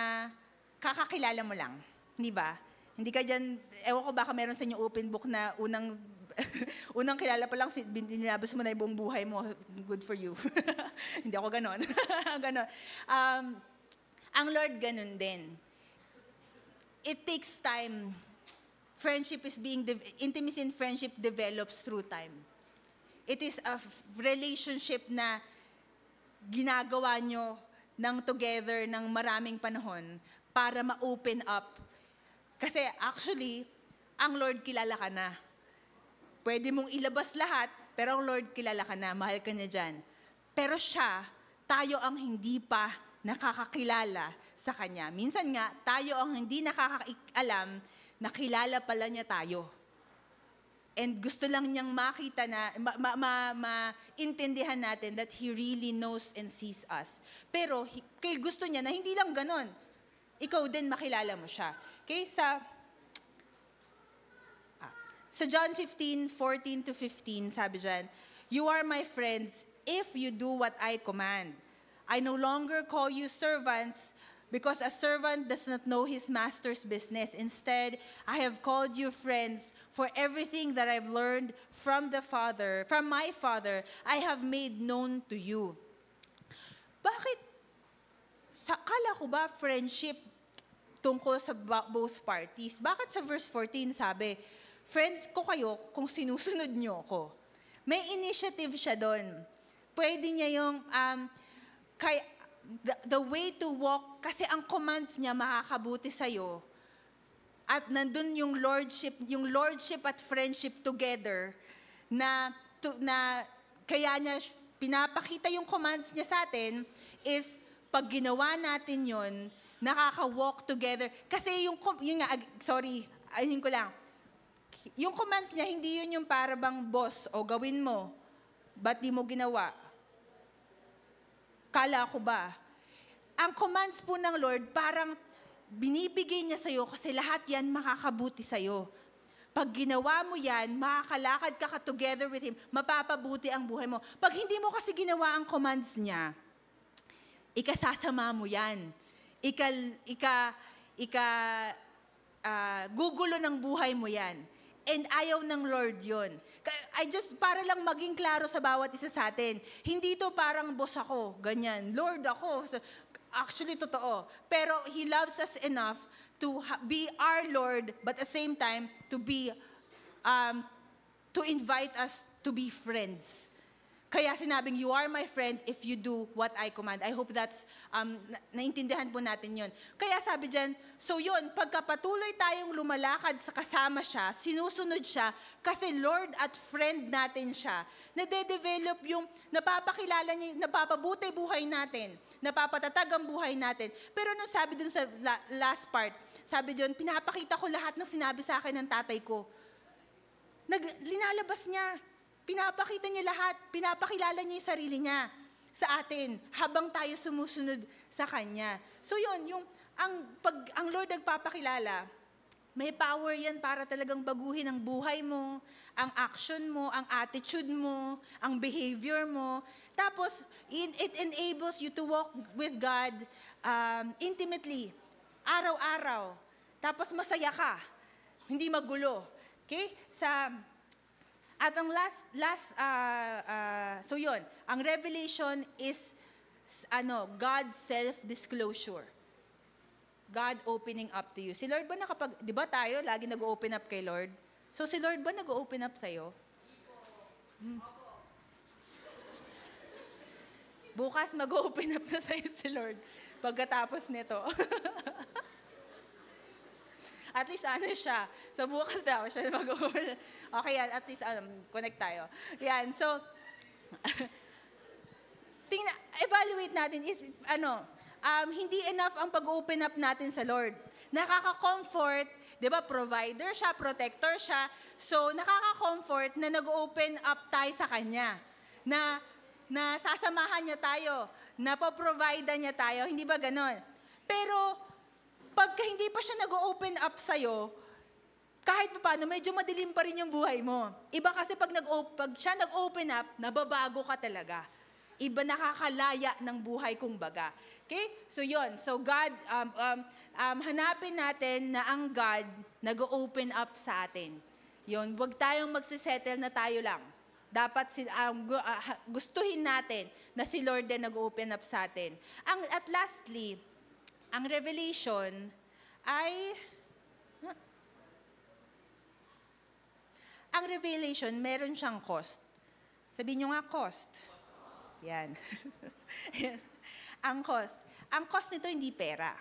kakakilala mo lang. Di ba? Hindi ka dyan, ewan ko baka meron sa inyo open book na unang kilala pa lang, nilabas mo na yung buong buhay mo. Good for you. Hindi ako ganon. Ganon. Ang Lord ganon din. It takes time. Intimacy in friendship develops through time. It is a relationship na ginagawa nyo together ng maraming panahon para ma-open up. Kasi actually, ang Lord kilala ka na. Pwede mong ilabas lahat, pero ang Lord kilala ka na, mahal ka niya dyan. Pero siya, tayo ang hindi pa nakakakilala sa Kanya. Minsan nga, tayo ang hindi nakakaalam na kilala pala niya tayo. And gusto lang niyang makita na, maintindihan natin that He really knows and sees us. Pero gusto niya na hindi lang ganon. Ikaw din makilala mo siya. Okay, sa John 15:14-15, sabi dyan, "You are my friends if you do what I command. I no longer call you servants because a servant does not know his master's business. Instead, I have called you friends, for everything that I've learned from my Father, I have made known to you." Bakit? Kala ko ba friendship tungkol sa both parties? Bakit sa verse 14 sabi, friends ko kayo kung sinusunod niyo ako? May initiative siya doon. Pwede niya yung, the way to walk, kasi ang commands niya makakabuti sa'yo, at nandun yung lordship at friendship together, na kaya niya pinapakita yung commands niya sa atin, is pag ginawa natin yon, nakaka-walk together. Kasi ayun ko lang, yung commands niya, hindi yun yung para bang boss, o gawin mo, ba't di mo ginawa? Kala ko ba? Ang commands po ng Lord, parang binibigay niya sa'yo kasi lahat yan makakabuti sa'yo. Pag ginawa mo yan, makakalakad ka together with Him, mapapabuti ang buhay mo. Pag hindi mo kasi ginawa ang commands niya, ikasasama mo yan. Gugulo ng buhay mo yan. And ayaw ng Lord yun. Para lang maging klaro sa bawat isa sa atin, hindi to parang boss ako, ganyan, Lord ako. Actually, totoo. Pero He loves us enough to be our Lord, but at the same time, to invite us to be friends. Kaya sinabing, you are my friend if you do what I command. I hope that's, naintindihan po natin yun. Kaya sabi dyan, so yun, pagkapatuloy tayong lumalakad sa kasama siya, sinusunod siya, kasi Lord at friend natin siya, nade-develop yung napapakilala niya, napapabuti buhay natin, napapatatag ang buhay natin. Pero nung sabi dun sa last part, sabi dyan, pinapakita ko lahat ng sinabi sa akin ng tatay ko. Linalabas niya. Pinapakita niya lahat, pinapakilala niya yung sarili niya sa atin habang tayo sumusunod sa Kanya. So yun, ang Lord nagpapakilala, may power yan para talagang baguhin ang buhay mo, ang action mo, ang attitude mo, ang behavior mo. Tapos, it enables you to walk with God intimately, araw-araw. Tapos masaya ka, hindi magulo. Okay? At ang so yun, ang revelation is God's self-disclosure. God opening up to you. Si Lord ba di ba tayo lagi nag-open up kay Lord? So si Lord ba nag-open up sa'yo? Bukas mag-open up na sa'yo si Lord pagkatapos nito. At least siya. So bukas daw siya mag-open. Okay yan, at least connect tayo. Yan, so evaluate natin is hindi enough ang pag-open up natin sa Lord. Nakaka-comfort, 'di ba? Provider siya, protector siya. So nakaka-comfort na nag-open up tayo sa kanya. Na sasamahan niya tayo, na po-provide niya tayo, hindi ba ganon? Pero pagka hindi pa siya nag-open up sa'yo, kahit pa paano, medyo madilim pa rin yung buhay mo. Iba kasi pag siya nag-open up, nababago ka talaga. Iba nakakalaya ng buhay kumbaga. Okay? So yun. So God, hanapin natin na ang God nag-open up sa atin. Yun, huwag tayong magsisettle na tayo lang. Dapat gustuhin natin na si Lord din nag-open up sa atin. At lastly, ang revelation meron siyang cost. Sabihin nyo nga, cost. Yan. Ang cost nito hindi pera.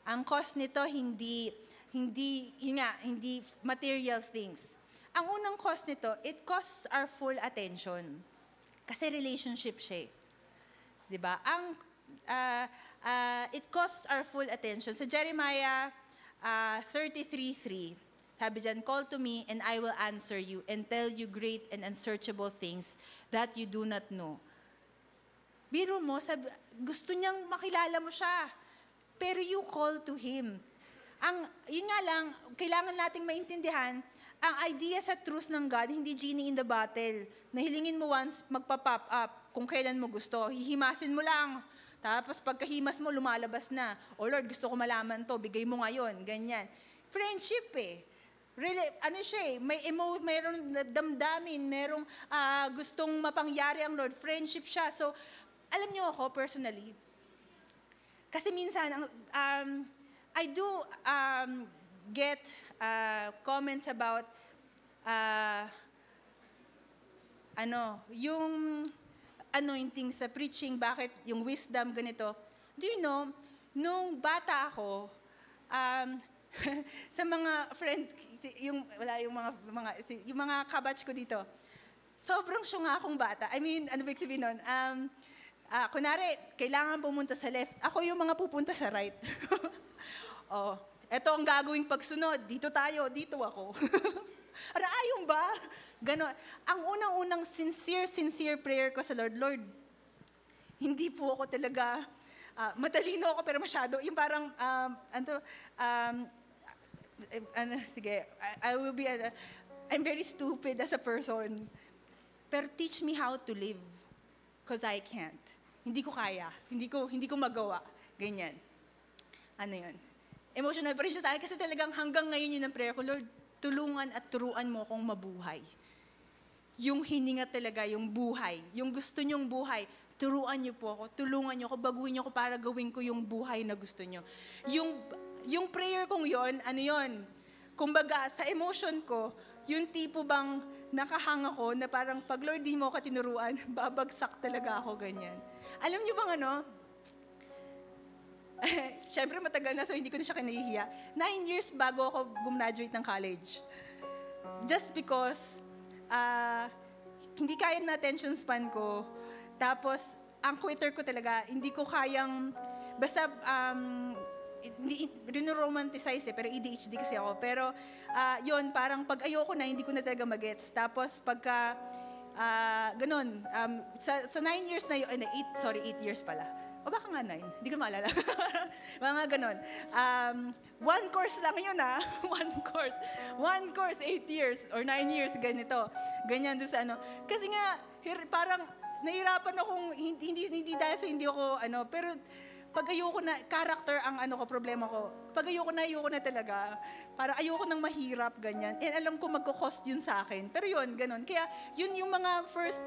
Ang cost nito hindi material things. Ang unang cost nito, it costs our full attention. Kasi relationship siya. 'Di ba? It costs our full attention. Sa Jeremiah 33:3, sabi dyan, call to me and I will answer you and tell you great and unsearchable things that you do not know. Biro mo, gusto niyang makilala mo siya. Pero you call to Him. Yun nga lang, kailangan nating maintindihan, ang idea sa truth ng God, hindi genie in the bottle. Nahilingin mo once, magpa-pop up kung kailan mo gusto. Hihimasin mo lang. Tapos pagkahimas mo, lumalabas na. Oh Lord, gusto ko malaman to, bigay mo ngayon, ganyan. Friendship Really, mayroong damdamin, mayroong gustong mapangyari ang Lord. Friendship siya. So, alam niyo ako, personally, kasi minsan, I do get comments about, yung anointing sa preaching, bakit yung wisdom ganito. Do you know, nung bata ako, sa mga friends, yung mga kabatch ko dito, sobrang syunga akong bata. I mean, ano ba sabihin nun? Kunwari, kailangan pumunta sa left. Ako yung mga pupunta sa right. Oh, eto ang gagawing pagsunod. Dito tayo, dito ako. Ayon ba? Ganon. Ang unang-unang sincere prayer ko sa Lord, Lord, hindi po ako talaga, matalino ako pero masyado. Yung parang, sige, I will be, I'm very stupid as a person. Pero teach me how to live. Because I can't. Hindi ko kaya. Hindi ko magawa. Ganyan. Ano yun? Emotional pa rin siya sa akin kasi talagang hanggang ngayon yun ang prayer ko, Lord, tulungan at turuan mo akong mabuhay. Yung hininga talaga, yung buhay. Yung gusto niyong buhay, turuan niyo po ako, tulungan niyo ako, baguhin niyo ako para gawin ko yung buhay na gusto niyo. Yung prayer kong yon, ano yon? Kumbaga, sa emotion ko, yung tipo bang nakahang ako na parang pag Lord di mo ako tinuruan, babagsak talaga ako ganyan. Alam niyo bang ano? Siyempre matagal na so hindi ko na siya kinahihiya. 9 years bago ako gumraduate ng college. Just because hindi kaya na attention span ko. Tapos ang quitter ko talaga, hindi ko kayang basta hindi rinuromanticize pero ADHD kasi ako. Pero yun, parang pag ayoko na, hindi ko na talaga magets. Tapos pagka ganun, sa 9 years na yun, 8 years pala. O baka nga 9, hindi ko maalala. Mga ganun. 1 course lang yun One course, 8 years or 9 years, ganito. Ganyan doon sa ano. Kasi nga, parang nahirapan akong, hindi dahil sa hindi ako, pero pag ayoko na, character ang problema ko. Pag ayoko na talaga. Para ayoko nang mahirap, ganyan. And alam ko magko-cost yun sa akin. Pero yun, ganun. Kaya yun yung mga first,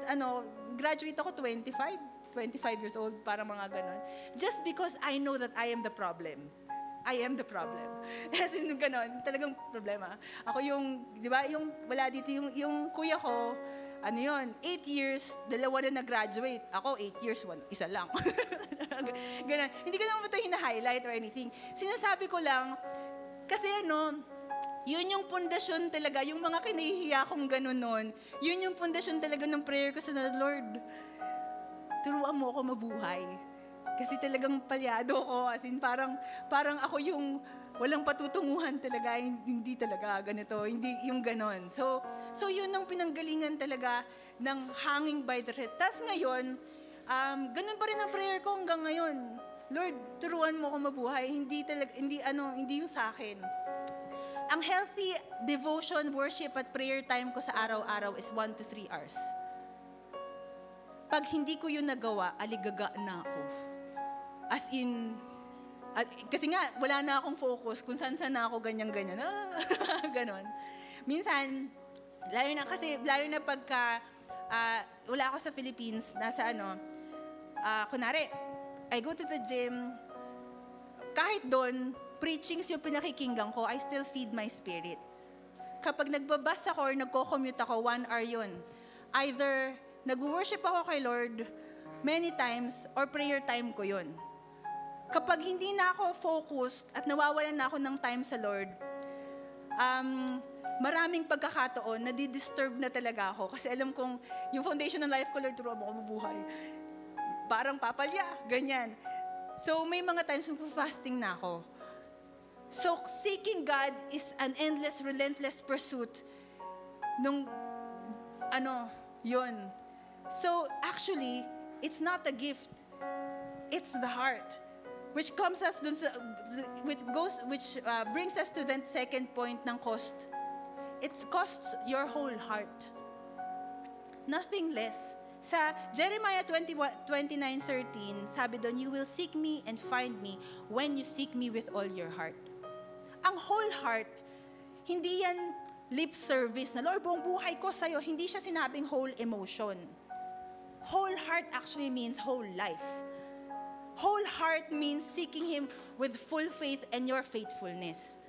graduate ako 25 years old, para mga ganon. Just because I know that I am the problem. I am the problem. As in, ganon, talagang problema. Ako yung, di ba, yung, wala dito, yung kuya ko, 8 years, 2 na nag-graduate. Ako, 8 years, 1, isa lang. Ganon. Hindi ko naman ito hina-highlight or anything. Sinasabi ko lang, kasi yun yung pundasyon talaga, yung mga kinahihiya kong ganon nun, yun yung pundasyon talaga ng prayer ko sa Lord. Turuan mo ako mabuhay. Kasi talagang palyado ko, as in parang ako yung walang patutunguhan talaga, hindi talaga ganito, hindi yung ganon. So yun ang pinanggalingan talaga ng hanging by the thread. Tapos ngayon, ganun pa rin ang prayer ko hanggang ngayon. Lord, turuan mo ako mabuhay, hindi yung sa akin. Ang healthy devotion, worship at prayer time ko sa araw-araw is 1 to 3 hours. Pag hindi ko yun nagawa, aligaga na ako. As in, kasi nga, wala na akong focus kung saan na ako ganyan-ganyan. Ganon. Minsan, lalo na pagka, wala ako sa Philippines, nasa kunwari, I go to the gym, kahit doon, preachings yung pinakikinggan ko, I still feed my spirit. Kapag nagbabas ako or nagko-commute ako, 1 hour yun. Either nag-worship ako kay Lord many times or prayer time ko yun. Kapag hindi na ako focused at nawawalan na ako ng time sa Lord, maraming pagkakataon, nadi-disturb na talaga ako. Kasi alam kong yung foundation ng life ko, Lord, turuan mo ako mabuhay. Parang papalya, ganyan. So may mga times na fasting na ako. So seeking God is an endless, relentless pursuit nung yun. So actually, it's not a gift. It's the heart. Which comes us which brings us to the second point ng cost. It costs your whole heart. Nothing less. Sa Jeremiah 29:13, sabi doon, you will seek me and find me when you seek me with all your heart. Ang whole heart, hindi yan lip service na, Lord, buong buhay ko sa'yo. Hindi siya sinabing whole emotion. Whole heart actually means whole life. Whole heart means seeking Him with full faith and your faithfulness.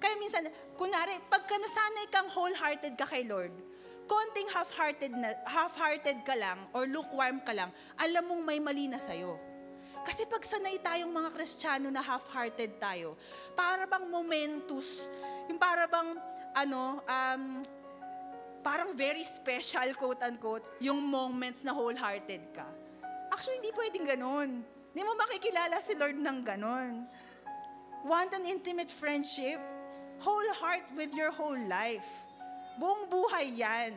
Kaya minsan, kunwari, pagka nasanay kang wholehearted ka kay Lord, konting half-hearted ka lang or lukewarm ka lang, alam mong may mali na sa'yo. Kasi pag sanay tayong mga Kristiyano na half-hearted tayo, para bang momentous, yung para bang, parang very special, quote-unquote, yung moments na wholehearted ka. Actually, hindi pwedeng ganon. Hindi mo makikilala si Lord ng ganon. Want an intimate friendship? Whole heart with your whole life. Buong buhay yan.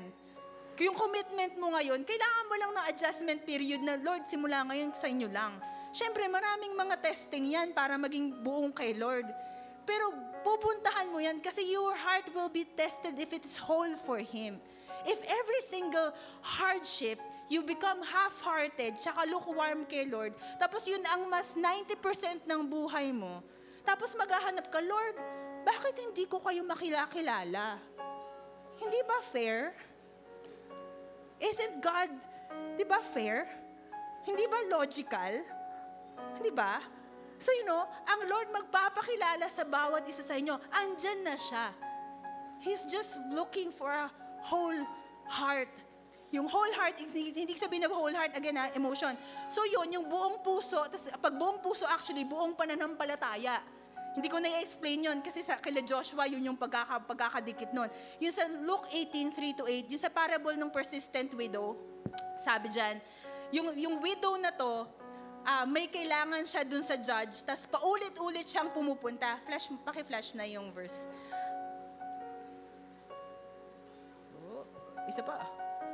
Yung commitment mo ngayon, kailangan mo lang ng adjustment period na, Lord, simula ngayon sa inyo lang. Siyempre, maraming mga testing yan para maging buong kay Lord. Pero pupuntahan mo yan kasi your heart will be tested if it is whole for Him. If every single hardship, you become half-hearted, tsaka lukewarm kay Lord, tapos yun ang mas 90% ng buhay mo, tapos maghahanap ka, Lord, bakit hindi ko kayo makilala? Hindi ba fair? Isn't God, di ba fair? Hindi ba logical? Di ba? So ang Lord magpapakilala sa bawat isa sa inyo, andyan na siya. He's just looking for a whole heart. Yung whole heart, hindi sabihin na whole heart, again emotion. So yung buong puso, pag buong puso actually, buong pananampalataya. Hindi ko na-explain yun kasi kila Joshua, yun yung pagkakadikit nun. Yung sa Luke 18:3-8, yung sa parable ng persistent widow, sabi dyan, yung widow na to, may kailangan siya dun sa judge, tas paulit-ulit siyang pumupunta. Paki-flash na yung verse. Oh, isa pa.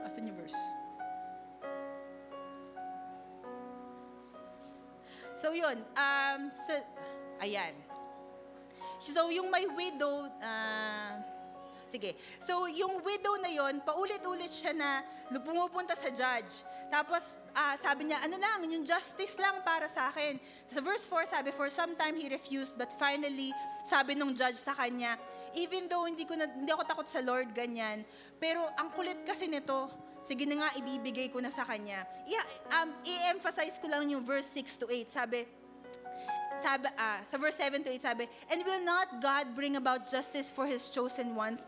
Asan yung verse? So yun, ayan. So yung may widow, sige. So yung widow na yon, paulit-ulit siya na pumupunta sa judge. Tapos sabi niya, yung justice lang para sa akin. Sa verse 4 sabi, for some time he refused, but finally sabi nung judge sa kanya, even though hindi ako takot sa Lord, ganyan, pero ang kulit kasi nito, sige na nga, ibibigay ko na sa kanya. I-emphasize ko lang yung verse 6-8. Sabi, sa verse 7-8 sabi, and will not God bring about justice for His chosen ones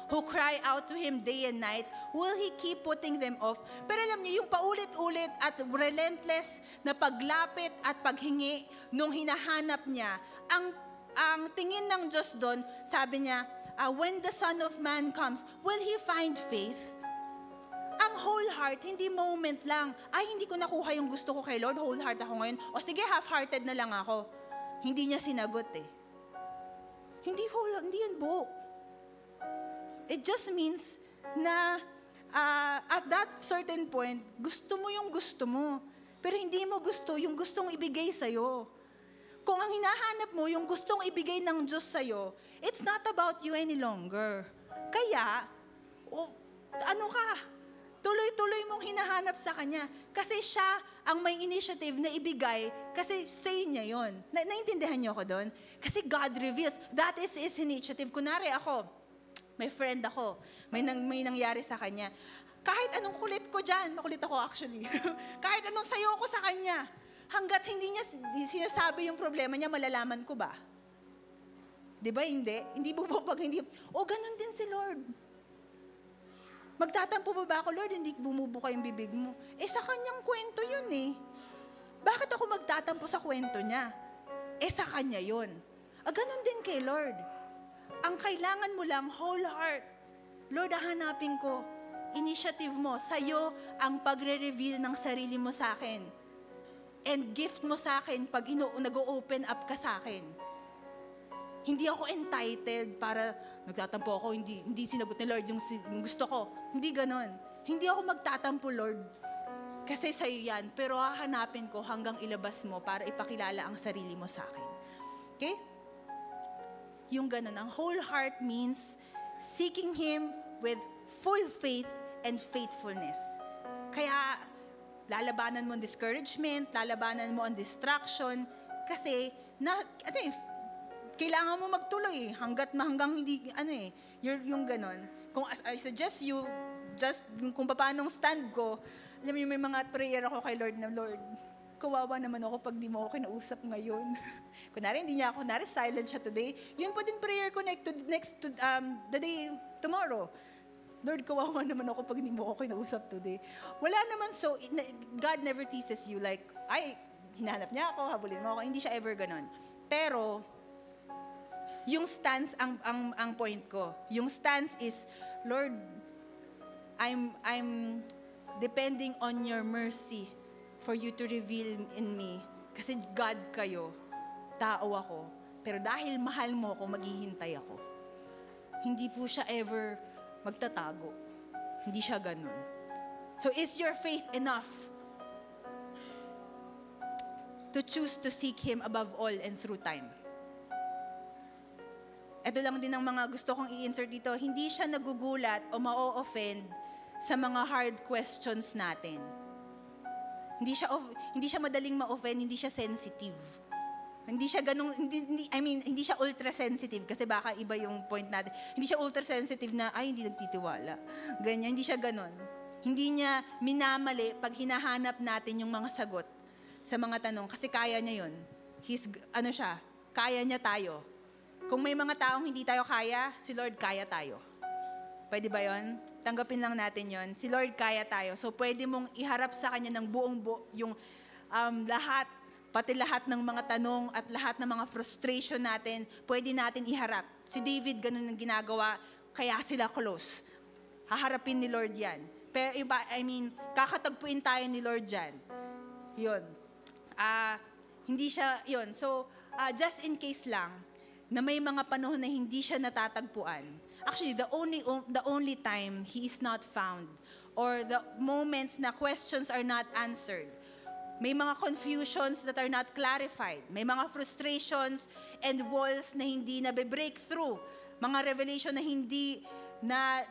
who cry out to Him day and night? Will He keep putting them off? Pero alam niyo, yung paulit-ulit at relentless na paglapit at paghingi nung hinahanap niya, ang tingin ng Diyos doon, sabi niya, when the Son of Man comes, will He find faith? Ang whole heart, hindi moment lang. Ay, hindi ko nakuha yung gusto ko kay Lord, whole heart ako ngayon. O sige, half-hearted na lang ako. Hindi niya sinagot eh. Hindi yan buo. It just means na at that certain point, gusto mo yung gusto mo. Pero hindi mo gusto yung gustong ibigay sa'yo. Kung ang hinahanap mo, yung gustong ibigay ng Diyos sa'yo, it's not about you any longer. Kaya, tuloy-tuloy mong hinahanap sa Kanya. Kasi siya ang may initiative na ibigay, kasi say niya yon. Naintindihan niyo ako doon? Kasi God reveals. That is His initiative. Kunwari ako, may friend ako, may nangyari sa kanya. Kahit anong kulit ko dyan, makulit ako actually. Kahit anong sayo ko sa kanya, hanggat hindi niya sinasabi yung problema niya, malalaman ko ba? Di ba hindi? Hindi po pag hindi, ganun din si Lord. Magtatampo ba ako, Lord, hindi bumubuka yung bibig mo? Sa kanyang kwento yun eh. Bakit ako magtatampo sa kwento niya? Sa kanya yun. Ganun din kay Lord. Ang kailangan mo lang, whole heart. Lord, hahanapin ko. Initiative mo. Sa'yo ang pagre-reveal ng sarili mo sa akin. And gift mo sa akin pag nag-open up ka sa akin. Hindi ako entitled para nagtatampo ako, hindi sinagot ni Lord yung gusto ko. Hindi ganon. Hindi ako magtatampo, Lord. Kasi sa'yo yan. Pero hahanapin ko hanggang ilabas mo para ipakilala ang sarili mo sa akin. Okay? Yung ganun. Ang whole heart means seeking Him with full faith and faithfulness. Kaya, lalabanan mo ang discouragement, lalabanan mo ang distraction, kasi, kailangan mo magtuloy hanggang hindi, yung ganun. Kung I suggest you, kung paano stand ko, alam mo, may mga prayer ako kay Lord na, Lord, kawawa naman ako pag di mo ako kinausap ngayon. Kunwari, silent siya today. Yun po din prayer ko the day tomorrow. Lord, kawawa naman ako pag hindi mo ako kinausap today. Wala naman so, God never teases you like, ay, hinahanap niya ako, habulin mo ako. Hindi siya ever ganon. Pero, yung stance ang point ko. Yung stance is, Lord, I'm depending on your mercy for you to reveal in me. Kasi God kayo, tao ako. Pero dahil mahal mo ako, maghihintay ako. Hindi po siya ever magtatago. Hindi siya ganun. So is your faith enough to choose to seek Him above all and through time? Ito lang din ang mga gusto kong i-insert dito. Hindi siya nagugulat o ma-offend sa mga hard questions natin. Hindi siya madaling ma-offend, hindi siya sensitive. Hindi siya ganung hindi siya ultra sensitive kasi baka iba yung point natin. Hindi siya ultra sensitive na hindi nagtitiwala. Ganyan, hindi siya ganon. Hindi niya minamali pag hinahanap natin yung mga sagot sa mga tanong kasi kaya niya 'yon. Kaya niya tayo. Kung may mga taong hindi tayo kaya, si Lord kaya tayo. Pwede ba 'yon? Tanggapin lang natin 'yon. Si Lord kaya tayo. So pwede mong iharap sa kanya ng buong yung lahat, pati lahat ng mga tanong at lahat ng mga frustration natin, pwede natin iharap. Si David, ganun ang ginagawa, kaya sila close. Haharapin ni Lord yan. Pero kakatagpuin tayo ni Lord dyan. Yun. Hindi siya, yun. So, just in case lang, na may mga panahon na hindi siya natatagpuan. Actually, the only time He is not found, or the moments na questions are not answered, may mga confusions that are not clarified. May mga frustrations and walls na hindi na break through. Mga revelation na hindi na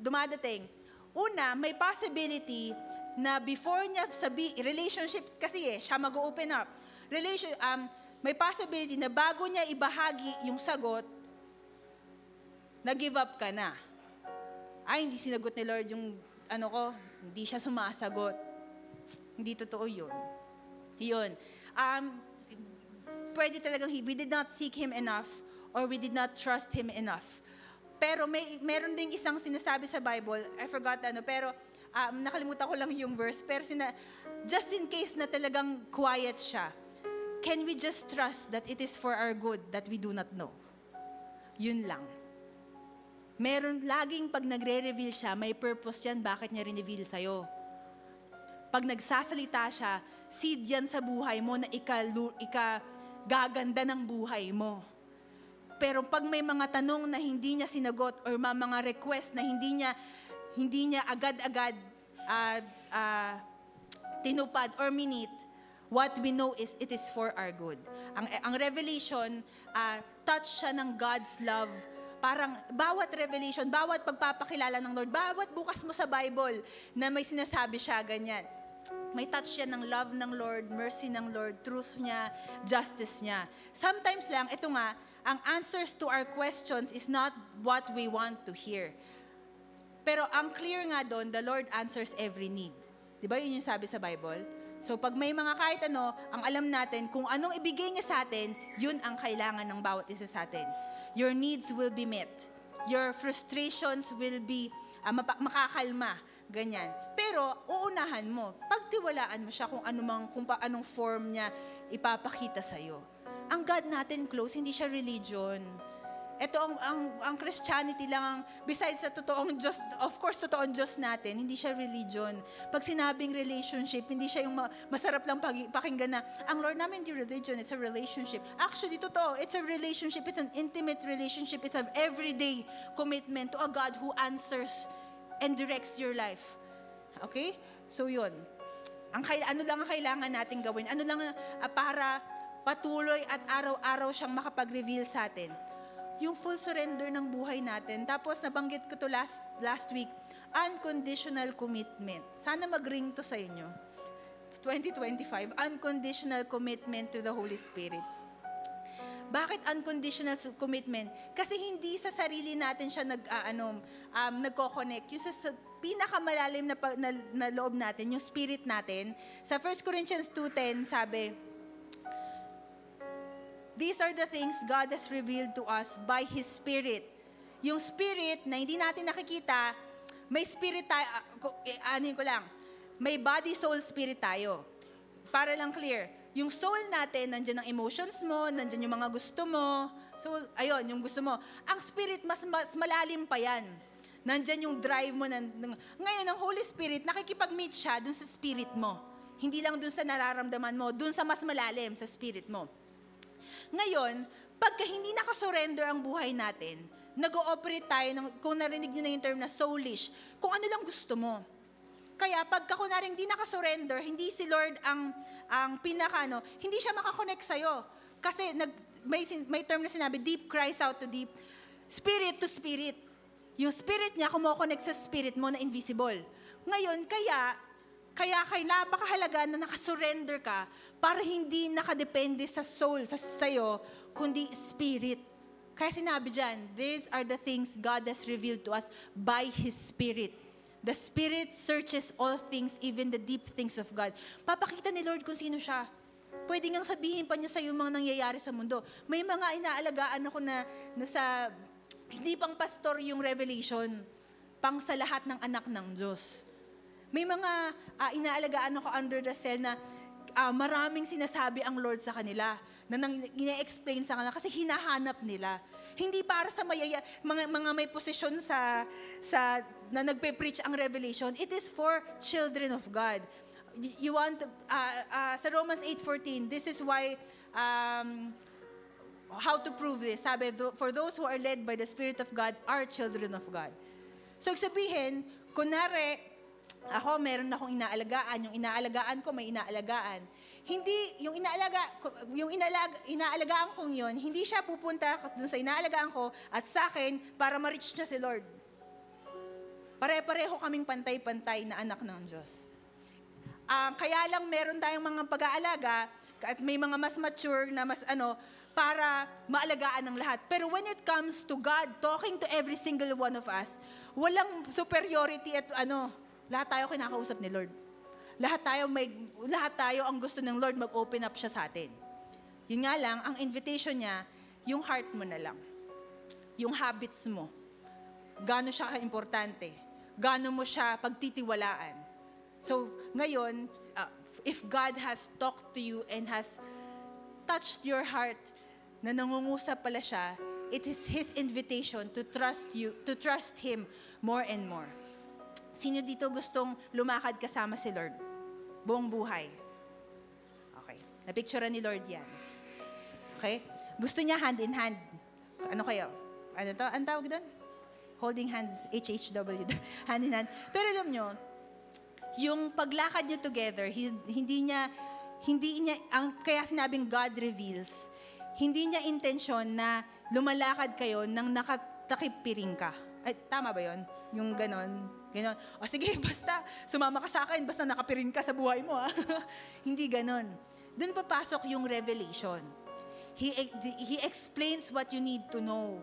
dumadating. Una, may possibility na before niya relationship kasi siya mag-open up. May possibility na bago niya ibahagi yung sagot, nag-give up ka na. Hindi sinagot ni Lord yung hindi siya sumasagot. Hindi totoo yun. Yun. Pwede talagang we did not seek Him enough or we did not trust Him enough. Pero meron ding isang sinasabi sa Bible, I forgot pero nakalimutan ko lang yung verse, pero just in case na talagang quiet siya, can we just trust that it is for our good that we do not know? Yun lang. Meron laging pag nagre-reveal siya, may purpose yan, bakit niya rin-reveal sa'yo. Pag nagsasalita siya, seed yan sa buhay mo na ikagaganda ng buhay mo. Pero pag may mga tanong na hindi niya sinagot or mga request na hindi niya agad-agad tinupad or minute, what we know is it is for our good. Ang revelation, touch siya ng God's love. Parang bawat revelation, bawat pagpapakilala ng Lord, bawat bukas mo sa Bible na may sinasabi siya, ganyan. May touch siya ng love ng Lord, mercy ng Lord, truth niya, justice niya. Sometimes lang, ito nga, ang answers to our questions is not what we want to hear. Pero ang clear nga doon, the Lord answers every need. Di ba yun yung sabi sa Bible? So pag may mga kahit ang alam natin, kung anong ibigay niya sa atin, yun ang kailangan ng bawat isa sa atin. Your needs will be met. Your frustrations will be makakalma. Ganyan. Pero uunahan mo, pagtiwalaan mo siya kung anong form niya ipapakita sa iyo. Ang God natin close, hindi siya religion. Ito ang Christianity lang besides sa totoong Diyos, of course totoong Diyos natin, hindi siya religion. Pag sinabing relationship, hindi siya yung masarap lang pakinggan na ang Lord namin hindi religion, it's a relationship. Actually, totoo, it's a relationship, it's an intimate relationship, it's an everyday commitment to a God who answers and directs your life. Okay? So yun. Ano lang ang kailangan natin gawin? Ano lang para patuloy at araw-araw siyang makapag-reveal sa atin? Yung full surrender ng buhay natin. Tapos nabanggit ko to last week, unconditional commitment. Sana mag-ring to sa inyo. 2025, unconditional commitment to the Holy Spirit. Bakit unconditional commitment? Kasi hindi sa sarili natin siya nagko-connect. Yung sa pinakamalalim na loob natin, yung spirit natin. Sa 1 Corinthians 2:10, sabi, these are the things God has revealed to us by His Spirit. yung spirit na hindi natin nakikita, may spirit tayo, anin ko lang, may body, soul, spirit tayo. Para lang clear, yung soul natin, nandyan ang emotions mo, nandyan yung mga gusto mo. So, ayun, yung gusto mo. Ang spirit, mas malalim pa yan. Nandyan yung drive mo. Ngayon, ang Holy Spirit, nakikipag-meet siya dun sa spirit mo. Hindi lang dun sa nararamdaman mo, dun sa mas malalim, sa spirit mo. Ngayon, pagka hindi nakasurrender ang buhay natin, nag-ooperate tayo, kung narinig nyo na yung term na soulish, kung ano lang gusto mo. Kaya pagka kunwari hindi nakasurrender, hindi si Lord ang hindi siya makakonect sa'yo. Kasi may term na sinabi, deep cries out to deep, spirit to spirit. Yung spirit niya kumokonect sa spirit mo na invisible. Ngayon, kaya napakahalaga na nakasurrender ka para hindi nakadepende sa soul, sa'yo, kundi spirit. Kaya sinabi dyan, these are the things God has revealed to us by His Spirit. The Spirit searches all things, even the deep things of God. Papakita ni Lord kung sino siya. Pwede ngang sabihin pa niya sa yung mga nangyayari sa mundo. May mga inaalagaan ako na sa, hindi pang pastor yung revelation, pang sa lahat ng anak ng Diyos. May mga inaalagaan ako under the cell na maraming sinasabi ang Lord sa kanila, na ina-explain sa kanila kasi hinahanap nila. Hindi para sa mga may posisyon na nagpe-preach ang revelation. It is for children of God. You want sa Romans 8:14, this is why how to prove this. Sabi, for those who are led by the Spirit of God are children of God. So sabihin, kunwari, ako meron akong inaalagaan, yung inaalagaan ko may inaalagaan. Hindi, yung inaalagaan kong yun, hindi siya pupunta dun sa inaalagaan ko at sa akin para ma-reach niya si Lord. Pare-pareho kaming pantay-pantay na anak ng Diyos. Kaya lang meron tayong mga pag-aalaga at may mga mas mature na para maalagaan ng lahat. Pero when it comes to God talking to every single one of us, walang superiority at lahat tayo kinakausap ni Lord. Lahat tayo ang gusto ng Lord mag-open up siya sa atin. Yun nga lang, ang invitation niya, yung heart mo na lang. Yung habits mo. Gaano siya ka-importante. Gaano mo siya pagtitiwalaan. So, ngayon, if God has talked to you and has touched your heart, na nangungusap pala siya, it is His invitation to trust Him more and more. Sino dito gustong lumakad kasama si Lord? Buong buhay. Okay. Napicturean ni Lord yan. Okay? Gusto niya hand in hand. Ano kayo? Ano to? Ang tawag doon? Holding hands, HHW. Hand in hand. Pero alam nyo, yung paglakad nyo together, kaya sinabing God reveals, hindi niya intensyon na lumalakad kayo nang nakatakipiring ka. Ay, tama ba yon? Yung ganon. O sige, basta sumama ka sa akin, basta nakapiring ka sa buhay mo. Hindi ganon. Doon papasok yung revelation. He explains what you need to know.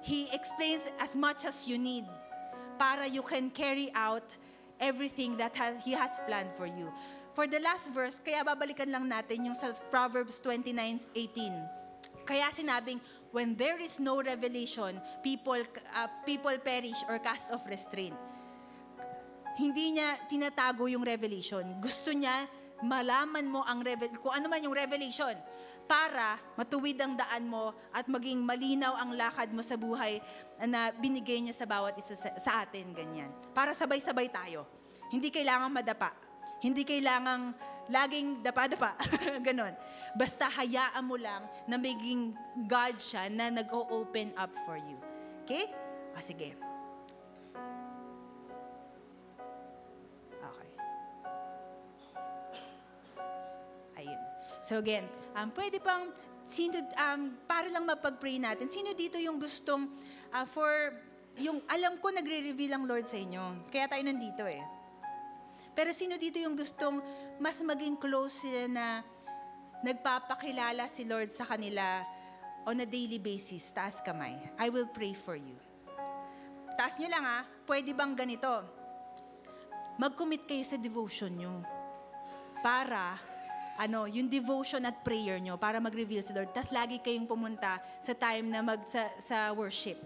He explains as much as you need para you can carry out everything that He has planned for you. For the last verse, kaya babalikan lang natin yung sa Proverbs 29:18. Kaya sinabing, when there is no revelation, people perish or cast off restraint. Hindi niya tinatago yung revelation. Gusto niya malaman mo kung ano man yung revelation para matuwid ang daan mo at maging malinaw ang lakad mo sa buhay na binigay niya sa bawat isa sa atin, ganyan. Para sabay-sabay tayo. Hindi kailangan madapa. Hindi kailangan laging dapa-dapa. Ganon. Basta hayaan mo lang na maging God siya na nag-o-open up for you. Okay? Sige. Okay. Ayun. So again, pwede pang, para lang mapag-pray natin, sino dito yung gustong, alam ko nagre-reveal ang Lord sa inyo. Kaya tayo nandito eh. Pero sino dito yung gustong mas maging close sila na nagpapakilala si Lord sa kanila on a daily basis? Taas kamay. I will pray for you. Taas nyo lang pwede bang ganito? Mag-commit kayo sa devotion nyo. Para, yung devotion at prayer nyo, para mag-reveal si Lord. Tapos lagi kayong pumunta sa time na sa worship.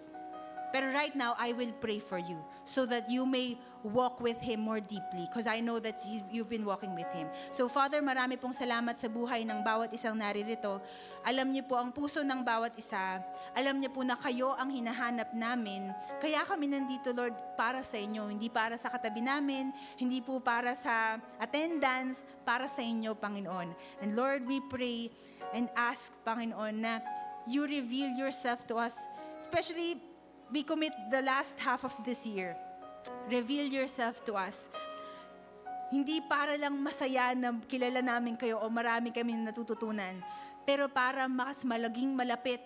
Pero right now, I will pray for you so that you may walk with Him more deeply because I know that you've been walking with Him. So Father, marami pong salamat sa buhay ng bawat isang naririto. Alam niyo po ang puso ng bawat isa. Alam niyo po na kayo ang hinahanap namin. Kaya kami nandito, Lord, para sa inyo. Hindi para sa katabi namin, hindi po para sa attendance, para sa inyo, Panginoon. And Lord, we pray and ask, Panginoon, na you reveal yourself to us. Especially, we commit the last half of this year. Reveal yourself to us. Hindi para lang masaya na kilala namin kayo o marami kami natututunan, pero para mas malaging malapit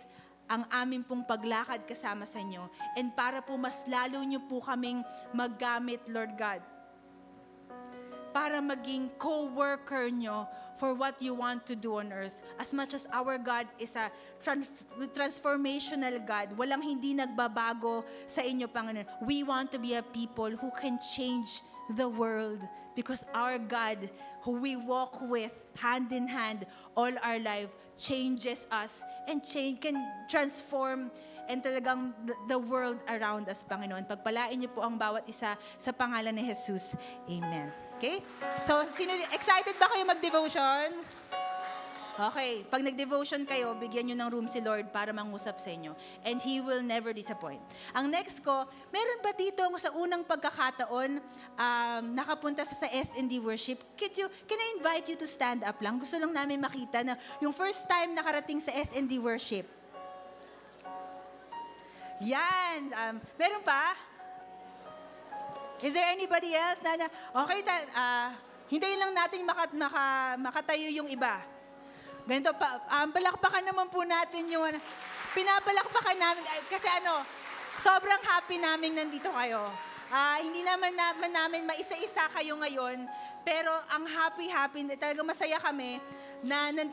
ang aming pong paglakad kasama sa inyo. And para po mas lalo nyo po kaming maggamit, Lord God, para maging co-worker nyo for what you want to do on earth. As much as our God is a transformational God, walang hindi nagbabago sa inyo, Panginoon. We want to be a people who can change the world because our God, who we walk with hand in hand all our life, changes us and can transform and talagang the world around us, Panginoon. Pagpalain niyo po ang bawat isa sa pangalan ni Jesus. Amen. Okay? So, excited ba kayo mag-devotion? Okay. Pag nag-devotion kayo, bigyan nyo ng room si Lord para mangusap sa inyo. And He will never disappoint. Ang next ko, meron ba dito sa unang pagkakataon, nakapunta sa S&D worship? Can I invite you to stand up lang? Gusto lang namin makita na yung first time nakarating sa S&D worship. Yan. Meron pa? Is there anybody else na okay, hintayin lang natin makatayo yung iba. Ganito pa, palakpakan naman po natin yung, pinapalakpakan namin, kasi sobrang happy namin nandito kayo. Hindi naman namin maisa-isa kayo ngayon, pero ang happy, talaga masaya kami,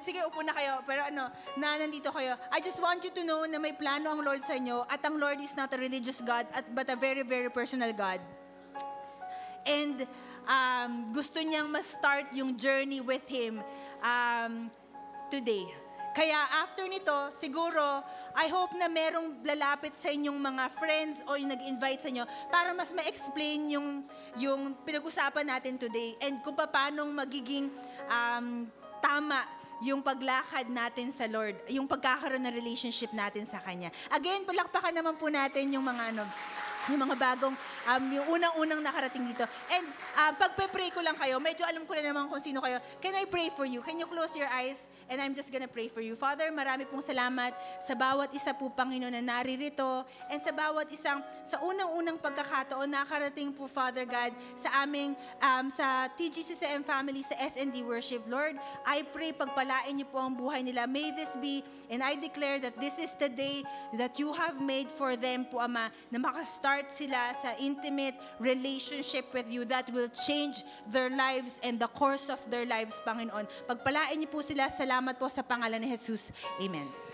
sige, upo na kayo, pero na nandito kayo. I just want you to know na may plano ang Lord sa inyo, at ang Lord is not a religious God, but a very, very personal God. And gusto niyang ma-start yung journey with Him today. Kaya after nito, siguro, I hope na merong lalapit sa inyong mga friends o yung nag-invite sa inyo para mas ma-explain yung pinag-usapan natin today and kung paano magiging tama yung paglakad natin sa Lord, yung pagkakaroon ng relationship natin sa Kanya. Again, palakpakan naman po natin yung mga yung mga bagong, yung unang-unang nakarating dito. And pagpe-pray ko lang kayo, medyo alam ko na naman kung sino kayo. Can I pray for you? Can you close your eyes? And I'm just gonna pray for you. Father, marami pong salamat sa bawat isa po, Panginoon, na naririto. And sa bawat isang, sa unang-unang pagkakataon, nakarating po, Father God, sa aming, sa TGCCM family, sa S&D worship. Lord, I pray, pagpalain niyo po ang buhay nila. May this be, and I declare that this is the day that you have made for them po, Ama, na makastart sila sa intimate relationship with you that will change their lives and the course of their lives, Panginoon. Pagpalain niyo po sila. Salamat po sa pangalan ni Jesus. Amen.